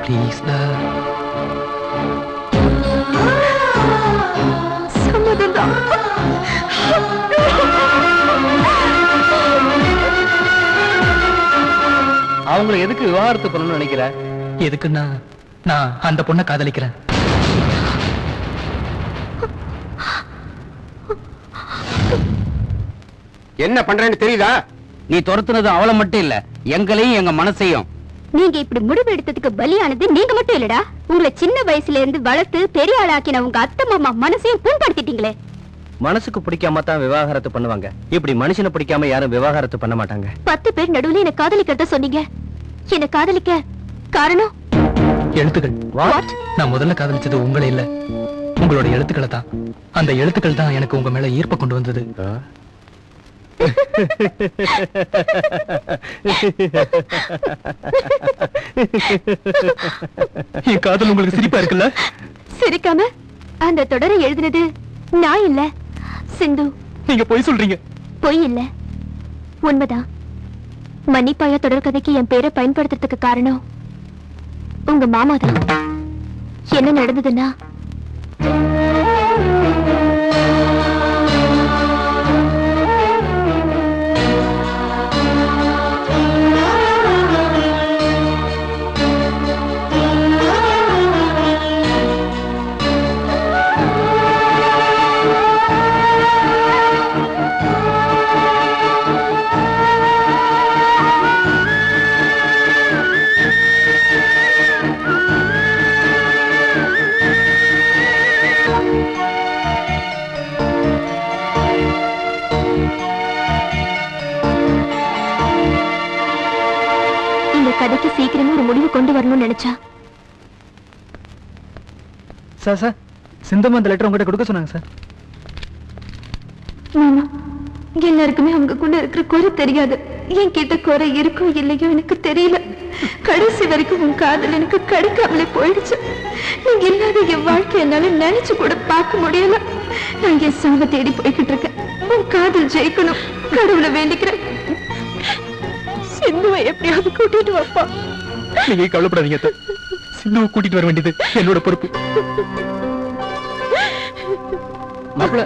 ப்ளீஸ். அவங்களை எதுக்கு விவாகரத்து பண்ணணும்னு நினைக்கிற? எதுக்குன்னா நான் அந்த பொண்ணை காதலிக்கிறேன். என்ன பண்றேன்னு தெரியுதா? நீ துரத்துனது அவளை மட்டும் இல்ல, எங்களையும் எங்க மனசையும். நீங்க இப்படி முடிவு எடுத்ததுக்கு பலியானது நீங்க மட்டும் இல்லடா. உங்களை சின்ன வயசுல இருந்து வளர்த்து பெரிய ஆளாக்கின உங்க அத்தை மாமா மனசையும் புண்படுத்திட்டீங்களே. மனசுக்கு பிடிக்காம தான் விவாகரத்து பண்ணுவாங்க. இப்படி மனுஷனை பிடிக்காம யாரும் விவாகரத்து பண்ண மாட்டாங்க. 10 பேர் நடுவுல என்ன காதலிக்கிறத சொன்னீங்க. என்ன காதலிக்க காரணம்? எழுத்துக்கள். நான் முதல்ல காதலிச்சது உங்களை இல்ல, உங்களோட எழுத்துக்களை தான். அந்த எழுத்துக்கள் தான் எனக்கு உங்க மேல ஈர்ப்ப கொண்டு வந்தது. என் காதல் உங்களுக்கு சிரிப்பா இருக்குல்ல? சிரிக்காம அந்த தொடரை எழுதினது நான் இல்ல, சிந்து. நீங்க பொய் சொல்றீங்க. பொய் இல்ல, உண்மைதான். மன்னிப்பாயா தொடர் கதைக்கு என் பேரை பயன்படுத்துறதுக்கு காரணம் உங்க மாமா தான். என்ன நடந்ததுன்னா, கதைக்கு சீக்கிரமே ஒரு முடிவு கொண்டு வரணும்னு நினைச்சா. சார் சிந்தம்மா அந்த லெட்டர் உங்ககிட்ட கொடுக்க சொன்னாங்க சார். மாமா, எல்லாருக்குமே அவங்களுக்குள்ள இருக்கிற குறை தெரியாது. என் கிட்ட குறை இருக்கோ இல்லையோ எனக்கு தெரியல. கடைசி வரைக்கும் உன் காதல் எனக்கு கிடைக்காமலே போயிடுச்சு. நீங்க இல்லாத என் வாழ்க்கை என்னால நினைச்சு கூட பார்க்க முடியல. நான் என் சாவை தேடி போய்கிட்டு இருக்கேன். உன் காதல் ஜெயிக்கணும், கடவுளை வேண்டிக்கிறேன். சிந்துவை எப்படியாவது கூட்டிட்டு வாப்பா. நீங்க கவலைப்படாதீங்க, சிந்துவை கூட்டிட்டு வர வேண்டியது என்னோட பொறுப்பு. மாப்பிள்ள,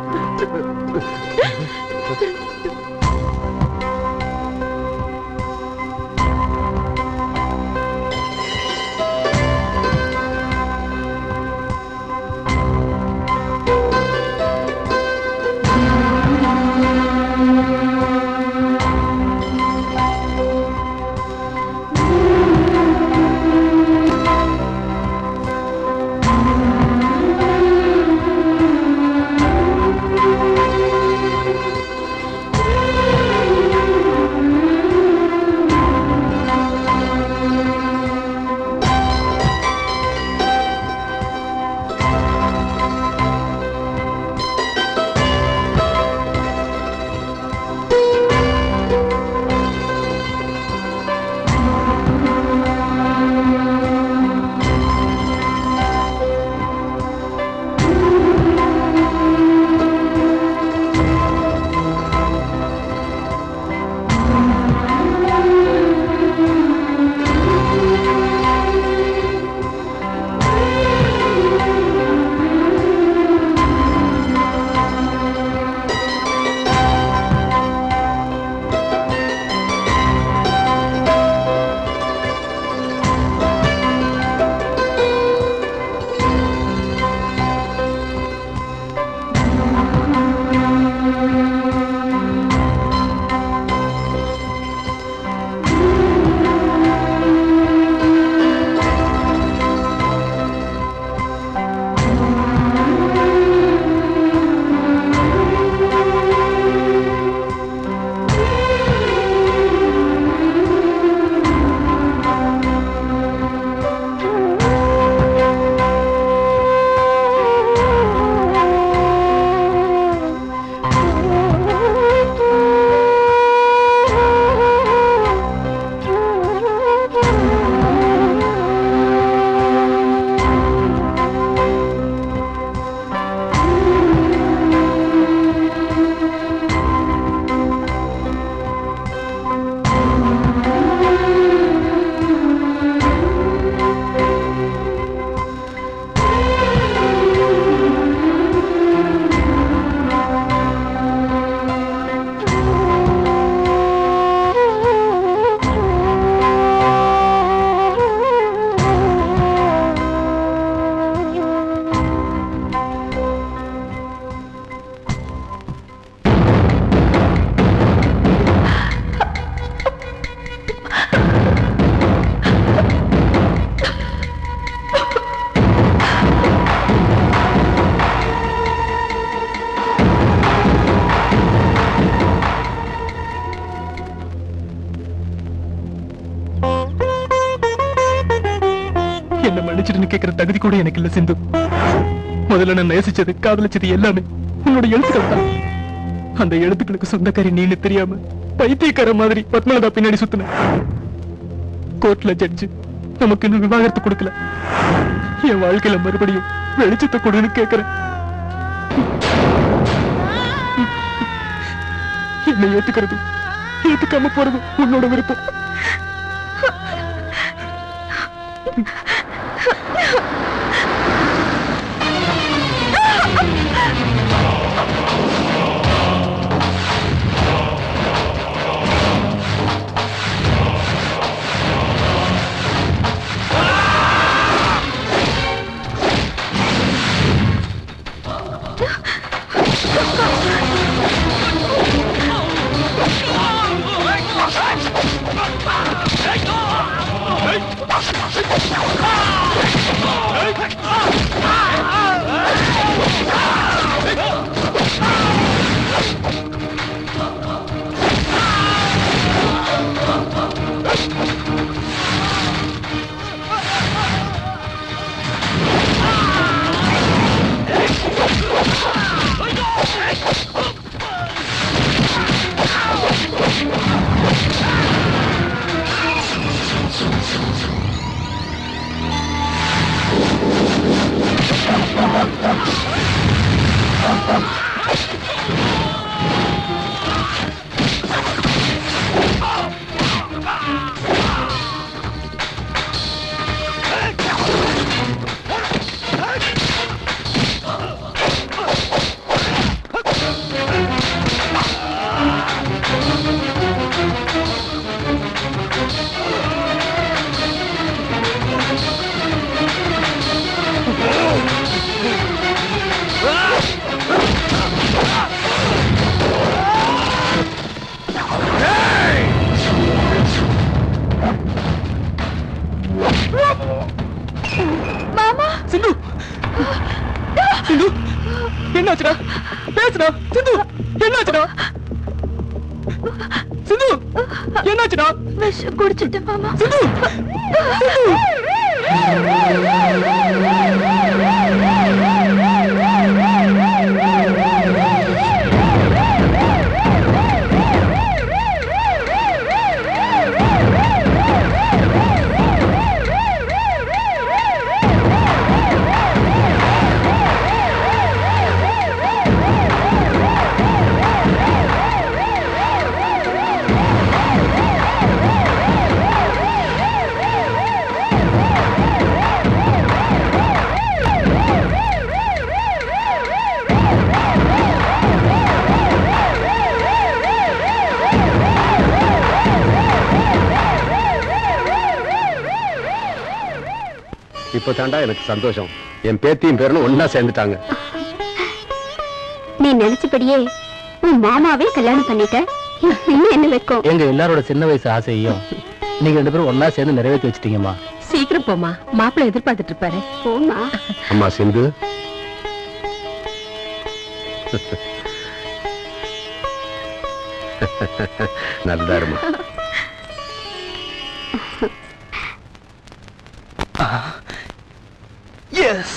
மன்னிச்சிடுன்னு கேட்கிற தகுதி கூட எனக்கு இல்ல சிந்து. முதல்ல நான் நேசிச்சது காதலிச்சது எல்லாமே உன்னோட எழுத்துக்கள் தான். அந்த எழுத்துக்களுக்கு சொந்தக்காரி நீன்னு தெரியாம பைத்தியக்கார மாதிரி பத்மலதா பின்னாடி சுத்தின. கோர்ட்ல ஜட்ஜு நமக்கு இன்னும் விவாகரத்து கொடுக்கல. என் வாழ்க்கையில மறுபடியும் வெளிச்சத்தை கொடுன்னு கேட்கிறேன். என்னை ஏத்துக்கிறது ஏத்துக்காம போறது உன்னோட விருப்பம். சிந்து சிந்து என்னாச்சுடா? பேசுடா சிந்து. என்னாச்சுடா சிந்து? என்னாச்சுடா? விஷம் குடிச்சிட்டேன் மாமா. சிந்து இப்ப தாண்டா எனக்கு சந்தோஷம். என் பேத்தியும் பேரனும் ஒன்னா சேர்ந்துட்டாங்க. நீ நினைச்சபடியே உன் மாமாவே கல்யாணம் பண்ணிட்ட. இன்னும் என்ன வைக்கும்? எங்க எல்லாரோட சின்ன வயசு ஆசையையும் நீங்க 2 பேரும் ஒன்னா சேர்ந்து நிறைவேற்றி வச்சிட்டீங்கம்மா. சீக்கிரம் போமா, மாப்பிள்ளை எதிர்பார்த்துட்டு இருப்பாரு. போமா. அம்மா சிந்து, நல்லா இருமா. எஸ்.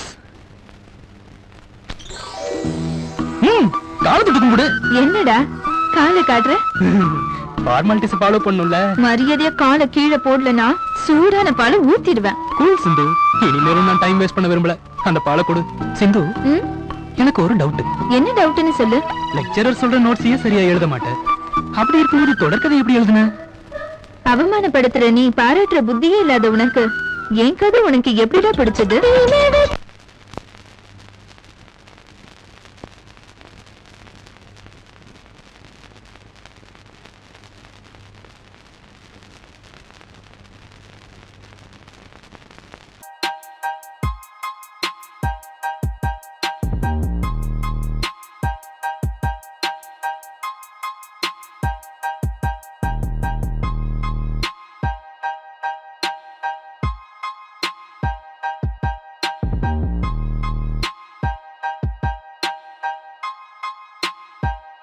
காலத்துட்டு கும்பிடு. என்னடா காலை காட்டுற? ஃபார்மாலிட்டிஸ் ஃபாலோ பண்ணும்ல. மரியாதையா காலை கீழே போடலனா சூடான பாலை ஊத்திடுவேன். கூல் சிந்து, இனிமேலும் நான் டைம் வேஸ்ட் பண்ண விரும்பல. அந்த பாலை கொடு. சிந்து, எனக்கு ஒரு டவுட். என்ன டவுட்னு சொல்லு. லெக்சரர் சொல்ற நோட்ஸையே சரியா எழுத மாட்டேன். அப்படி இருக்கும்போது தொடர்கதை எப்படி எழுதுன? அவமானப்படுத்துற நீ பாராட்டுற புத்தியே இல்லாத உனக்கு என் கதை உனக்கு எப்படிடா பிடிச்சது?